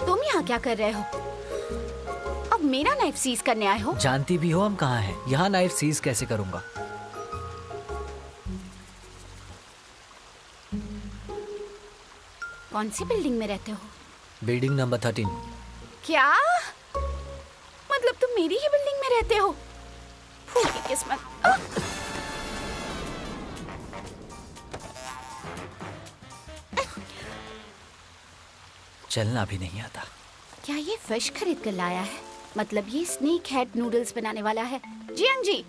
तुम यहाँ क्या कर रहे हो? अब मेरा नाइफ सीज करने आए हो? जानती भी हो हम कहाँ हैं। यहाँ नाइफ सीज कैसे करूंगा? कौन सी बिल्डिंग में रहते हो? Building number 13। क्या मतलब तुम मेरी ही बिल्डिंग में रहते हो? फूल की किस्मत। चलना भी नहीं आता। क्या ये फिश खरीद कर लाया है? मतलब ये स्नेक हेड नूडल्स बनाने वाला है? जियांग जी,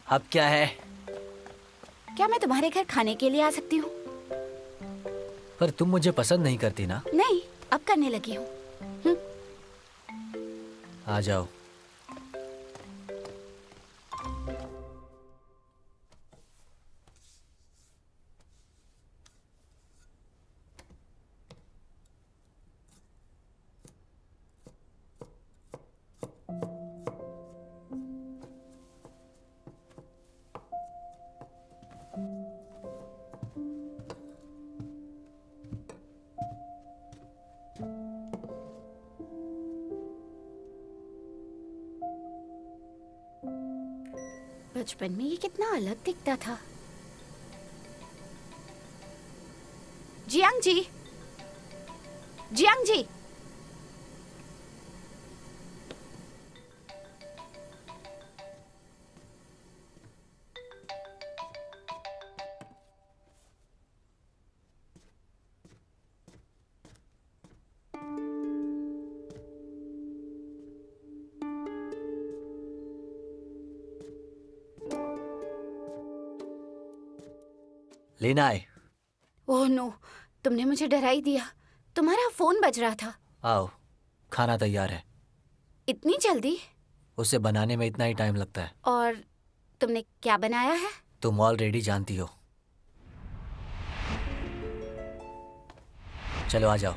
अब क्या है? क्या मैं तुम्हारे घर खाने के लिए आ सकती हूँ? पर तुम मुझे पसंद नहीं करती ना। नहीं, अब करने लगी हूँ। आ जाओ। बचपन में ये कितना अलग दिखता था। जियांग जी, जियांग जी, लेना है। ओह नो, तुमने मुझे डरा ही दिया। तुम्हारा फोन बज रहा था। आओ, खाना तैयार है। इतनी जल्दी? उसे बनाने में इतना ही टाइम लगता है। और तुमने क्या बनाया है? तुम ऑलरेडी जानती हो। चलो आ जाओ।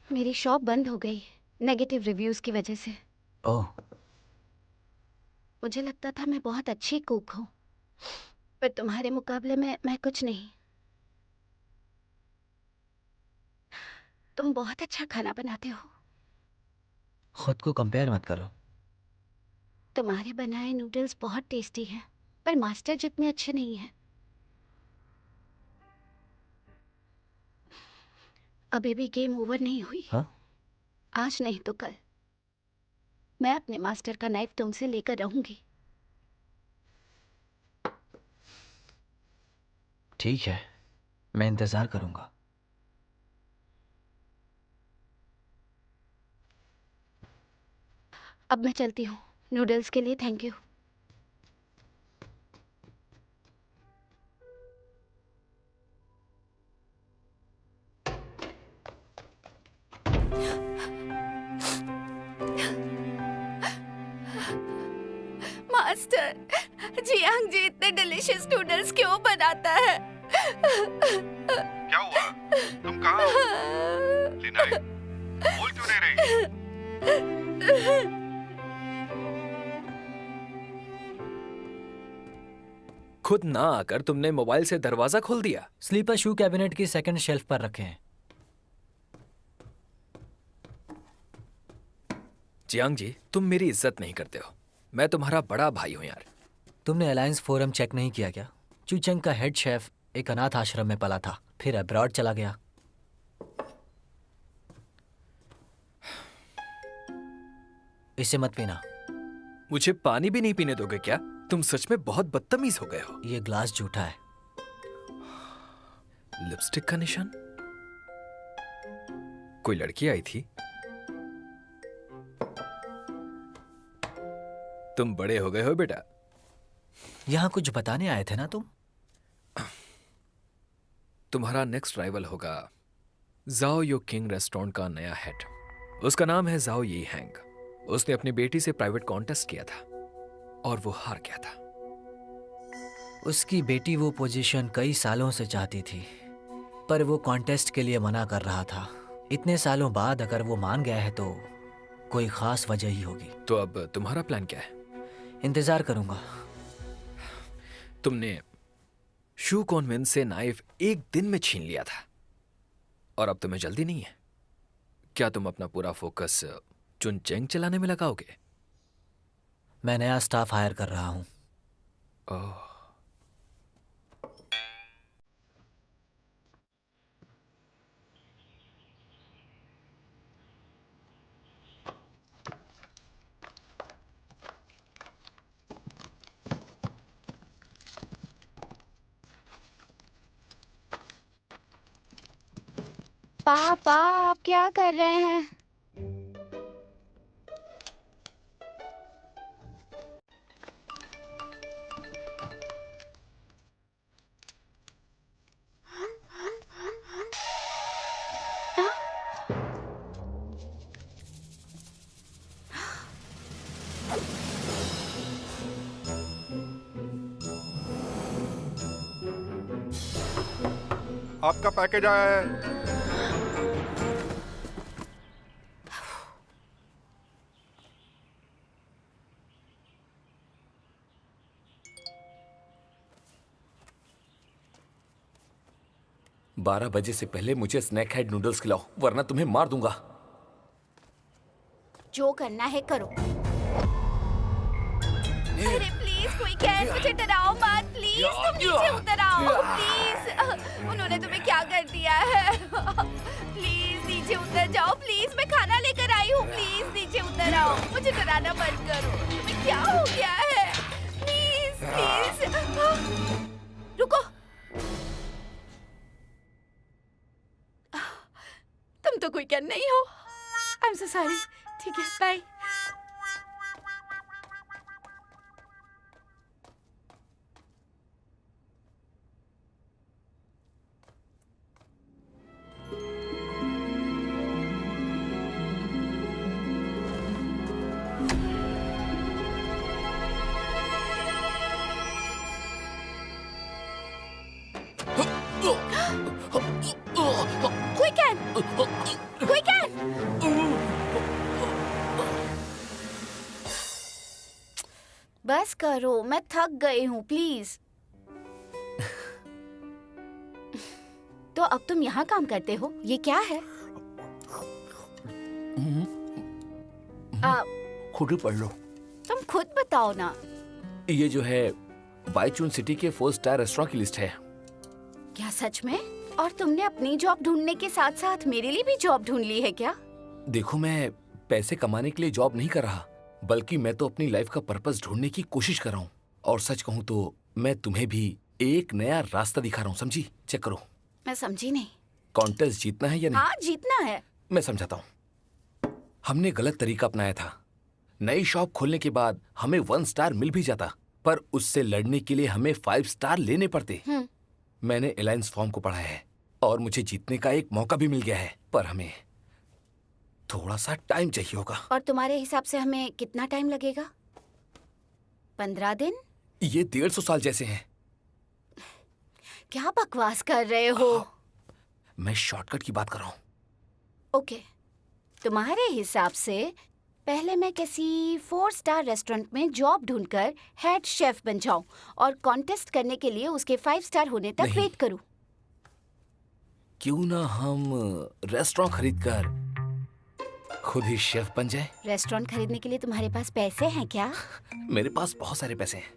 मेरी शॉप बंद हो गई नेगेटिव रिव्यूज की वजह से। ओह, मुझे लगता था मैं बहुत अच्छी कुक हूँ, पर तुम्हारे मुकाबले में मैं कुछ नहीं। तुम बहुत अच्छा खाना बनाते हो। खुद को कंपेयर मत करो। तुम्हारे बनाए नूडल्स बहुत टेस्टी हैं, पर मास्टर जितने अच्छे नहीं हैं। अभी भी गेम ओवर नहीं हुई। हाँ? आज नहीं तो कल मैं अपने मास्टर का नाइफ तुमसे लेकर रहूंगी। ठीक है, मैं इंतजार करूंगा। अब मैं चलती हूँ। नूडल्स के लिए थैंक यू। मास्टर, जियांग जी इतने डिलीशियस नूडल्स क्यों बनाता है? क्या हुआ? तुम कहाँ हो? लिनाई, बोल क्यों नहीं रही? खुद ना आकर तुमने मोबाइल से दरवाजा खोल दिया। स्लीपर शू कैबिनेट की सेकंड शेल्फ पर रखे हैं। जियांग जी, तुम मेरी इज्जत नहीं करते हो। मैं तुम्हारा बड़ा भाई हूं यार। तुमने अलायंस फोरम चेक नहीं किया क्या? चूचेंग का हेड शेफ एक अनाथ आश्रम में पला था, फिर अब्रॉड चला गया। इसे मत पीना। मुझे पानी भी नहीं पीने दोगे क्या? तुम सच में बहुत बदतमीज हो गए हो। ये ग्लास झूठा है। लिपस्टिक का निशान? कोई लड़की आई थी? तुम बड़े हो गए हो बेटा। यहाँ कुछ बताने आए थे ना तुम? तुम्हारा नेक्स्ट राइवल होगा जाओ यो किंग रेस्टोरेंट का नया हेड। उसका नाम है जाओ यी हैंग। उसने अपनी बेटी से प्राइवेट कॉन्टेस्ट किया था और वो हार गया था। उसकी बेटी वो पोजीशन कई सालों से चाहती थी, पर वो कॉन्टेस्ट के लिए मना कर रहा था। इतने सालों बाद अगर वो मान गया है तो कोई खास वजह ही होगी। तो अब तुम्हारा प्लान क्या है? इंतजार करूंगा। तुमने शू कॉन्वेंट से नाइफ एक दिन में छीन लिया था और अब तुम्हें जल्दी नहीं है। क्या तुम अपना पूरा फोकस चुनचेंग चलाने में लगाओगे? मैं नया स्टाफ हायर कर रहा हूं। पापा, आप क्या कर रहे हैं? आपका पैकेज आया है। 12 बजे से पहले मुझे स्नैक हेड नूडल्स खिलाओ, वरना तुम्हें मार दूंगा। जो करना है करो। अरे प्लीज कोई कैन, मुझे डराओ मत प्लीज, तुम नीचे उतर आओ प्लीज। उन्होंने तुम्हें क्या कर दिया है? प्लीज नीचे उतर जाओ प्लीज, मैं खाना लेकर आई हूँ, प्लीज नीचे उतर आओ, मुझे डराना बंद करो। तुम्हें क्या हो गया है? प्लीज प्लीज रुको। तुम तो कोई कैन नहीं हो। I am so sorry. ठीक है, बाय। बस करो, मैं थक गई हूँ प्लीज। तो अब तुम यहाँ काम करते हो, ये क्या है? खुद ही पढ़ लो। तुम खुद बताओ ना। ये जो है बाइचुन सिटी के 4 स्टार रेस्टोरेंट की लिस्ट है। क्या सच में? और तुमने अपनी जॉब ढूंढने के साथ साथ मेरे लिए भी जॉब ढूंढ ली है क्या? देखो, मैं पैसे कमाने के लिए जॉब नहीं कर रहा, बल्कि मैं तो अपनी लाइफ का पर्पस ढूंढने की कोशिश कर रहा हूँ। और सच कहूँ तो मैं तुम्हें भी एक नया रास्ता दिखा रहा हूँ, समझी? चेक करो। मैं समझी नहीं। कॉन्टेस्ट जीतना है या नहीं? हाँ, जीतना है। मैं समझाता हूँ। हमने गलत तरीका अपनाया था। नई शॉप खोलने के बाद हमें 1 स्टार मिल भी जाता, पर उससे लड़ने के लिए हमें 5 स्टार लेने पड़ते। मैंने अलायंस फॉर्म को पढ़ा है और मुझे जीतने का एक मौका भी मिल गया है, पर हमें थोड़ा सा टाइम चाहिए होगा। और तुम्हारे हिसाब से हमें कितना टाइम लगेगा? 15 दिन? ये 150 साल जैसे हैं। क्या बकवास कर रहे हो? मैं शॉर्टकट की बात कर रहा हूँ। ओके, तुम्हारे हिसाब से पहले मैं किसी 4 स्टार रेस्टोरेंट में जॉब ढूंढकर हेड शेफ बन जाऊं और कॉन्टेस्ट करने के लिए उसके 5 स्टार होने तक वेट करूं। क्यों ना हम रेस्टोरेंट खरीदकर खुद ही शेफ बन जाए? रेस्टोरेंट खरीदने के लिए तुम्हारे पास पैसे हैं क्या? मेरे पास बहुत सारे पैसे हैं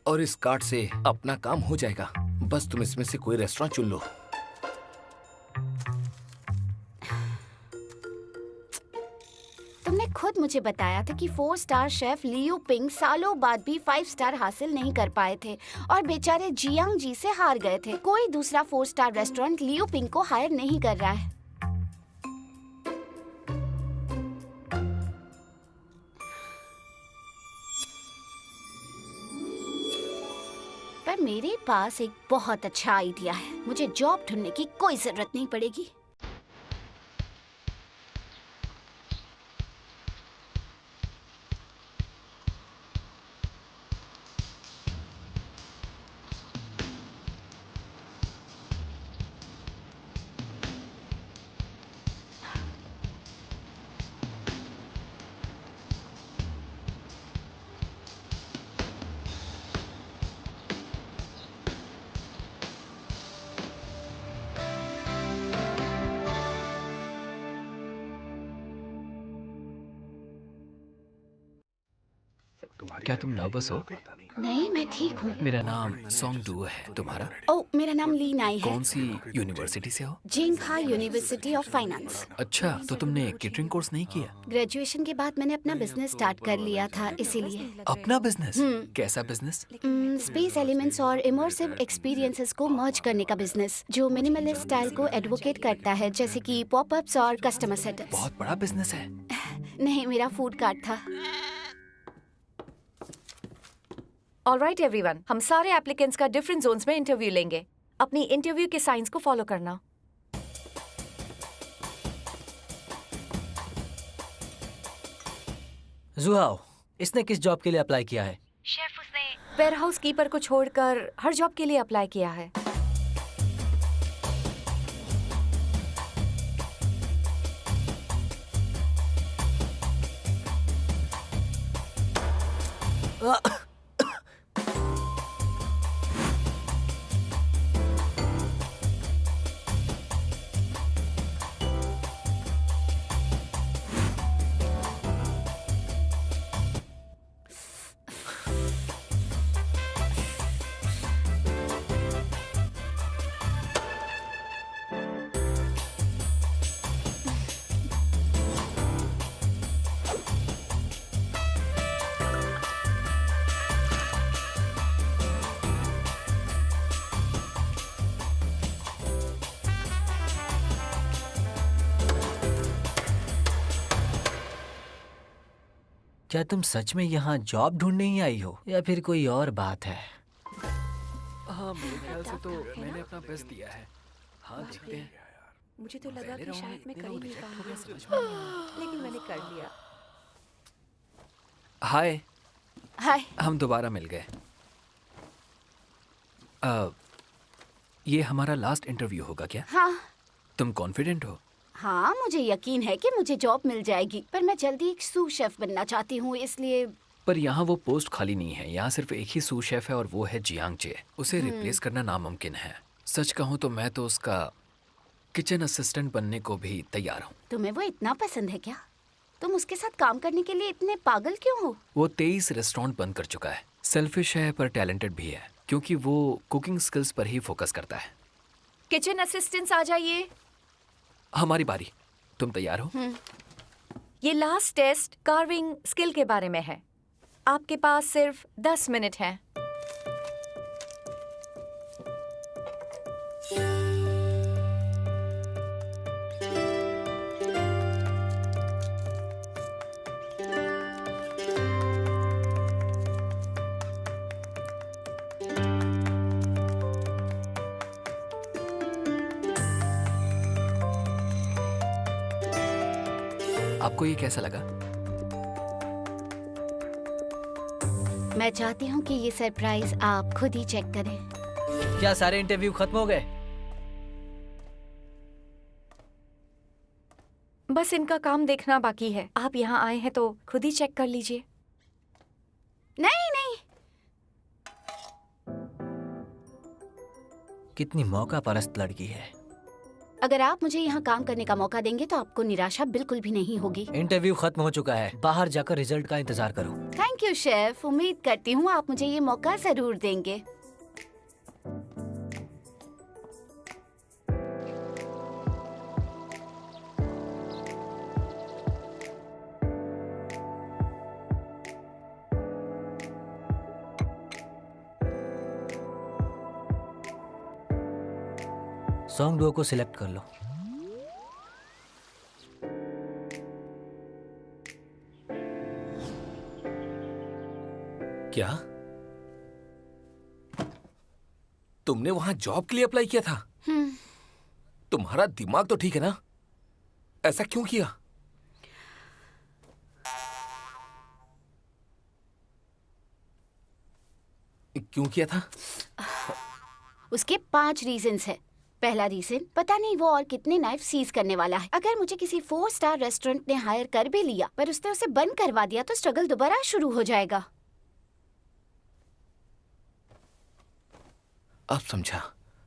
और इस कार्ड से अपना काम हो जाएगा। बस तुम इसमें से कोई रेस्टोरेंट चुन लो। तुमने खुद मुझे बताया था कि 4 स्टार शेफ लियू पिंग सालों बाद भी 5 स्टार हासिल नहीं कर पाए थे और बेचारे जियांग जी से हार गए थे। कोई दूसरा 4 स्टार रेस्टोरेंट लियू पिंग को हायर नहीं कर रहा है। पर मेरे पास एक बहुत अच्छा आइडिया है। मुझे जॉब ढूंढने की कोई जरूरत नहीं पड़ेगी। क्या तुम नर्वस हो? नहीं, मैं ठीक हूँ। मेरा नाम सोंग डू है, तुम्हारा? ओ, मेरा नाम ली नाई है। कौन सी यूनिवर्सिटी से हो? जिंगहा यूनिवर्सिटी ऑफ फाइनेंस। अच्छा, तो तुमने केटरिंग कोर्स नहीं किया? ग्रेजुएशन के बाद मैंने अपना बिजनेस स्टार्ट कर लिया था, इसीलिए। अपना बिजनेस? कैसा बिजनेस? स्पेस एलिमेंट्स और इमर्सिव एक्सपीरियंसेस को मर्ज करने का बिजनेस, जो मिनिमलिस्ट स्टाइल को एडवोकेट करता है, जैसे कि पॉपअप्स और कस्टमर सेटअप्स। बहुत बड़ा बिजनेस है। नहीं, मेरा फूड कार्ट था। ऑलराइट एवरीवन, हम सारे एप्लीकेंट्स का डिफरेंट जोन्स में इंटरव्यू लेंगे। अपनी इंटरव्यू के साइंस को फॉलो करना। जुहाओ, इसने किस जॉब के लिए अप्लाई किया है? शेफ, उसने वेयर हाउस कीपर को छोड़कर हर जॉब के लिए अप्लाई किया है। क्या तुम सच में यहाँ जॉब ढूंढने ही आई हो या फिर कोई और बात है? हाँ, मेरे ख्याल से तो मैंने अपना बेस्ट दिया है। हाँ, देखते हैं। मुझे तो लगा कि शायद मैं कर ही नहीं पाऊंगी, लेकिन मैंने कर लिया। हाय, हाय। हम दोबारा मिल गए। ये हमारा लास्ट इंटरव्यू होगा क्या? हाँ तुम कॉन्फिडेंट हो? हाँ, मुझे यकीन है कि मुझे जॉब मिल जाएगी, पर मैं जल्दी एक सू शेफ बनना चाहती हूँ, इसलिए। पर यहाँ वो पोस्ट खाली नहीं है। यहाँ सिर्फ एक ही सू शेफ है और वो है जियांग चे। उसे रिप्लेस करना नामुमकिन है। सच कहूँ तो मैं तो उसका किचन असिस्टेंट बनने को भी तैयार हूँ। तुम्हें वो इतना पसंद है क्या? तुम उसके साथ काम करने के लिए इतने पागल क्यों हो? वो 23 रेस्टोरेंट बंद कर चुका है। सेल्फिश है पर टैलेंटेड भी है, क्योंकि वो कुकिंग स्किल्स पर ही फोकस करता है। किचन असिस्टेंट्स आ जाइए। हमारी बारी। तुम तैयार हो? ये लास्ट टेस्ट कार्विंग स्किल के बारे में है। आपके पास सिर्फ 10 मिनट हैं। आपको ये कैसा लगा? मैं चाहती हूँ कि ये सरप्राइज आप खुद ही चेक करें। क्या सारे इंटरव्यू खत्म हो गए? बस इनका काम देखना बाकी है। आप यहाँ आए हैं तो खुद ही चेक कर लीजिए। नहीं नहीं, कितनी मौका परस्त लड़की है। अगर आप मुझे यहाँ काम करने का मौका देंगे तो आपको निराशा बिल्कुल भी नहीं होगी। इंटरव्यू खत्म हो चुका है, बाहर जाकर रिजल्ट का इंतजार करो। थैंक यू शेफ, उम्मीद करती हूँ आप मुझे ये मौका जरूर देंगे। सॉन्ग डुओ को सिलेक्ट कर लो। क्या तुमने वहां जॉब के लिए अप्लाई किया था? तुम्हारा दिमाग तो ठीक है ना? ऐसा क्यों किया? क्यों किया था? उसके 5 रीजंस है। पहला रीजन, पता नहीं वो और कितने नाइफ सीज करने वाला है। अगर मुझे किसी 4 स्टार रेस्टोरेंट ने हायर कर भी लिया पर उसने उसे बंद करवा दिया तो स्ट्रगल दोबारा शुरू हो जाएगा। अब समझा,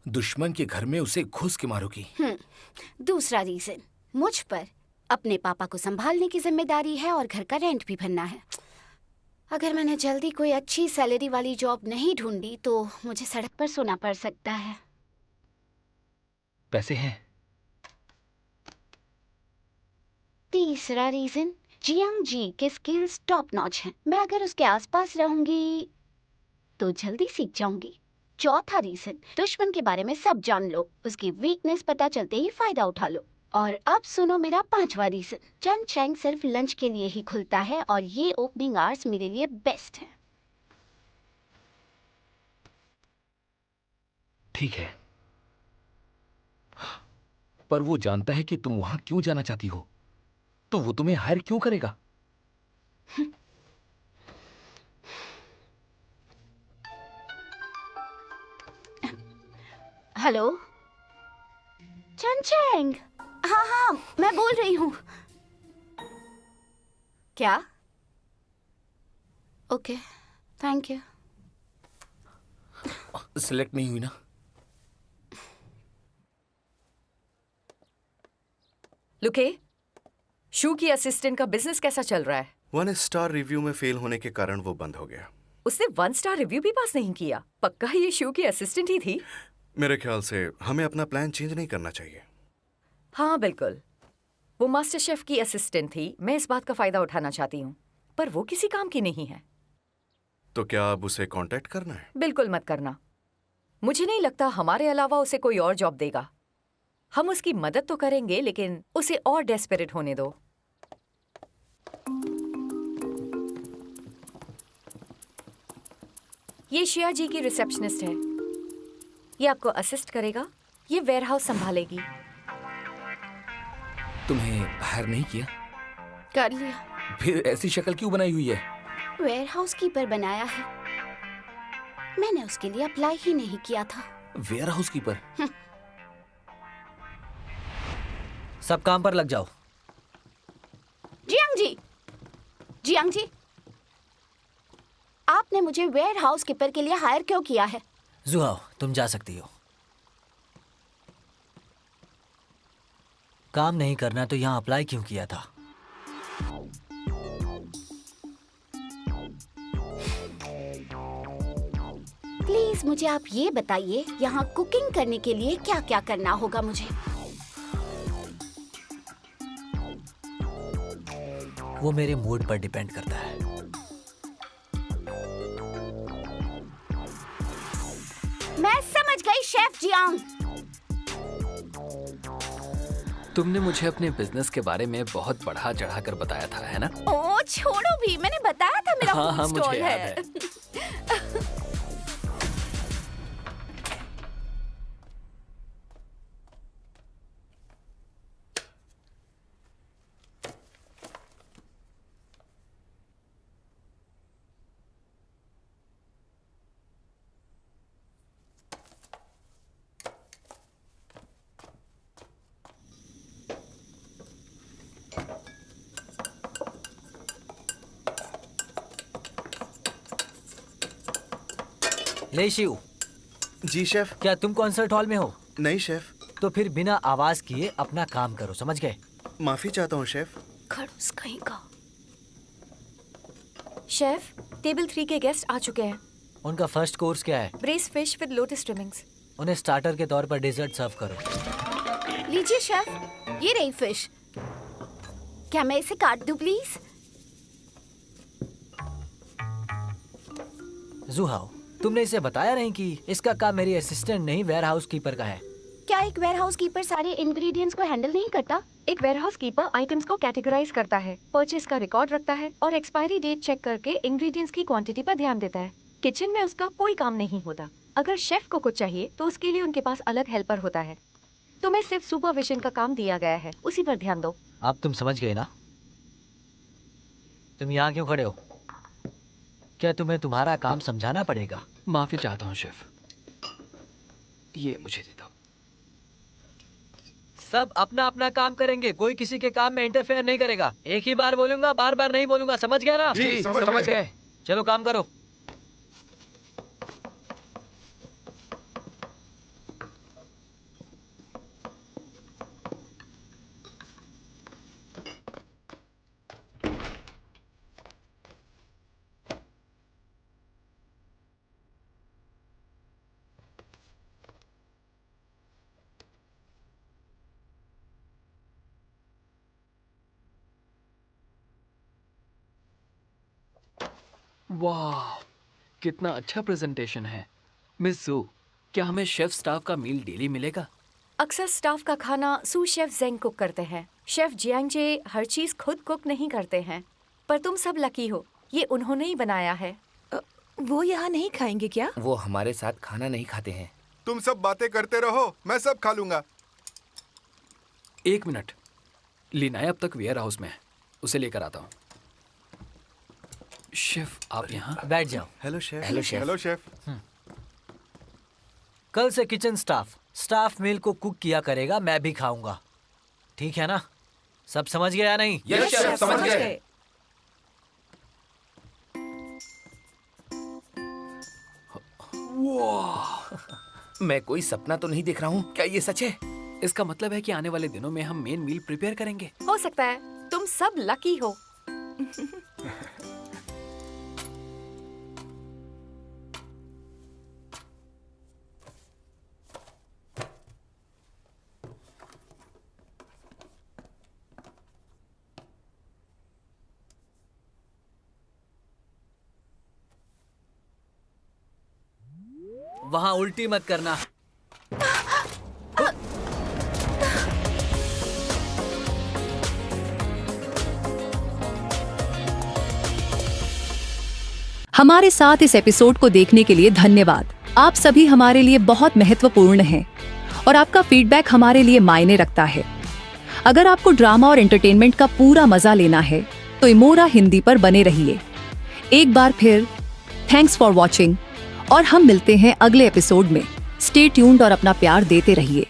दुश्मन के घर में उसे घुस के मारोगी। दूसरा रीजन, मुझ पर अपने पापा को संभालने की जिम्मेदारी है और घर का रेंट भी भरना है। अगर मैंने जल्दी कोई अच्छी सैलरी वाली जॉब नहीं ढूंढी तो मुझे सड़क पर सोना पड़ सकता है। पैसे हैं। तीसरा रीजन, जियांग जी के स्किल्स टॉप नॉच हैं। मैं अगर उसके आसपास रहूंगी तो जल्दी सीख जाऊंगी। चौथा रीजन, दुश्मन के बारे में सब जान लो, उसकी वीकनेस पता चलते ही फायदा उठा लो। और अब सुनो मेरा पांचवा रीजन, चन चैंग सिर्फ लंच के लिए ही खुलता है और ये ओपनिंग आवर्स मेरे लिए बेस्ट है। ठीक है, पर वो जानता है कि तुम वहां क्यों जाना चाहती हो, तो वो तुम्हें हायर क्यों करेगा? हेलो चन चैंग। हाँ हाँ, मैं बोल रही हूँ। क्या? Okay, thank you. सिलेक्ट नहीं हुई ना? लुके, शू की असिस्टेंट का बिजनेस कैसा चल रहा है? 1 स्टार रिव्यू में फेल होने के कारण वो बंद हो गया। उसने 1 स्टार रिव्यू भी पास नहीं किया। पक्का ये शू की असिस्टेंट ही थी? मेरे ख्याल से हमें अपना प्लान चेंज नहीं करना चाहिए। हाँ बिल्कुल, वो मास्टर शेफ की असिस्टेंट थी। मैं इस बात का फायदा उठाना चाहती हूँ, पर वो किसी काम की नहीं है। तो क्या अब उसे कांटेक्ट करना है? बिल्कुल मत करना। मुझे नहीं लगता हमारे अलावा उसे कोई और जॉब देगा। हम उसकी मदद तो करेंगे, लेकिन उसे और डेस्परेट होने दो। ये शिया जी की रिसेप्शनिस्ट है। ये आपको असिस्ट करेगा। ये वेयरहाउस संभालेगी। तुम्हें हायर नहीं किया? कर लिया। फिर ऐसी शक्ल क्यों बनाई हुई है? वेयरहाउस कीपर बनाया है। मैंने उसके लिए अप्लाई ही नहीं किया था। Warehouse keeper? सब काम पर लग जाओ। जियांग जी, जियांग जी, आपने मुझे वेयरहाउस कीपर के लिए हायर क्यों किया है? जुहाओ, तुम जा सकती हो। काम नहीं करना तो यहाँ अप्लाई क्यों किया था? प्लीज मुझे आप ये बताइए, यहाँ कुकिंग करने के लिए क्या क्या करना होगा मुझे? वो मेरे मूड पर डिपेंड करता है। मैं समझ गई शेफ जियांग। तुमने मुझे अपने बिजनेस के बारे में बहुत बढ़ा चढ़ा कर बताया था, है ना? ओ छोड़ो भी, मैंने बताया था मेरा हाँ, फूड मुझे स्टॉल याद है। ले शिव, जी शेफ। क्या तुम कॉन्सर्ट हॉल में हो? नहीं शेफ। तो फिर बिना आवाज किए अपना काम करो, समझ गए? माफी चाहता हूँ शेफ। खड़ूस कहीं का। शेफ, टेबल 3 के गेस्ट आ चुके हैं। उनका फर्स्ट कोर्स क्या है? Brace fish with lotus trimmings. उन्हें स्टार्टर के तौर पर डेजर्ट सर्व करो। लीजिए शेफ, ये रही फिश। क्या मैं इसे काट दूं प्लीज? जुहाओ, तुमने इसे बताया नहीं कि इसका काम मेरी असिस्टेंट नहीं वेयरहाउस कीपर का है। क्या एक वेयरहाउस कीपर सारे इंग्रेडिएंट्स को हैंडल नहीं करता? एक वेयरहाउस कीपर आइटम्स को कैटेगराइज करता है, परचेज का रिकॉर्ड रखता है और एक्सपायरी डेट चेक करके इंग्रेडिएंट्स की क्वांटिटी पर ध्यान देता है। किचन में उसका कोई काम नहीं होता। अगर शेफ को कुछ चाहिए तो उसके लिए उनके पास अलग हेल्पर होता है। तुम्हें सिर्फ सुपरविजन का काम दिया गया है, उसी पर ध्यान दो। अब तुम समझ गए ना? तुम यहाँ क्यों खड़े हो? क्या तुम्हें तुम्हारा काम समझाना पड़ेगा? माफी चाहता हूँ शेफ, ये मुझे दे दो। सब अपना अपना काम करेंगे, कोई किसी के काम में इंटरफेयर नहीं करेगा। एक ही बार बोलूंगा, बार बार नहीं बोलूंगा, समझ गया ना? जी, समझ गए। चलो काम करो। वाह, कितना अच्छा प्रेजेंटेशन है। मिस जू, क्या हमें शेफ स्टाफ का मील डेली मिलेगा? अक्सर स्टाफ का खाना सू शेफ जेंग कुक करते हैं। शेफ जियांग जे हर चीज खुद कुक नहीं करते हैं, पर तुम सब लकी हो, ये उन्होंने ही बनाया है। वो यहाँ नहीं खाएंगे क्या? वो हमारे साथ खाना नहीं खाते हैं। तुम सब बातें करते रहो, मैं सब खा लूंगा। 1 मिनट, लीना अब तक वेयर हाउस में है, उसे लेकर आता हूँ। शेफ आप यहाँ? बैठ जाओ। Hello chef. Hello chef. Hello chef. कल से किचन स्टाफ मील को कुक किया करेगा, मैं भी खाऊंगा। ठीक है ना? सब समझ गए या नहीं? यस शेफ, समझ गए। मैं कोई सपना तो नहीं देख रहा हूँ, क्या ये सच है? इसका मतलब है कि आने वाले दिनों में हम मेन मील प्रिपेयर करेंगे। हो सकता है, तुम सब लकी हो। वहाँ उल्टी मत करना। हमारे साथ इस एपिसोड को देखने के लिए धन्यवाद। आप सभी हमारे लिए बहुत महत्वपूर्ण हैं और आपका फीडबैक हमारे लिए मायने रखता है। अगर आपको ड्रामा और एंटरटेनमेंट का पूरा मजा लेना है तो एमोरा हिंदी पर बने रहिए। एक बार फिर थैंक्स फॉर वॉचिंग और हम मिलते हैं अगले एपिसोड में। स्टे ट्यून्ड और अपना प्यार देते रहिए।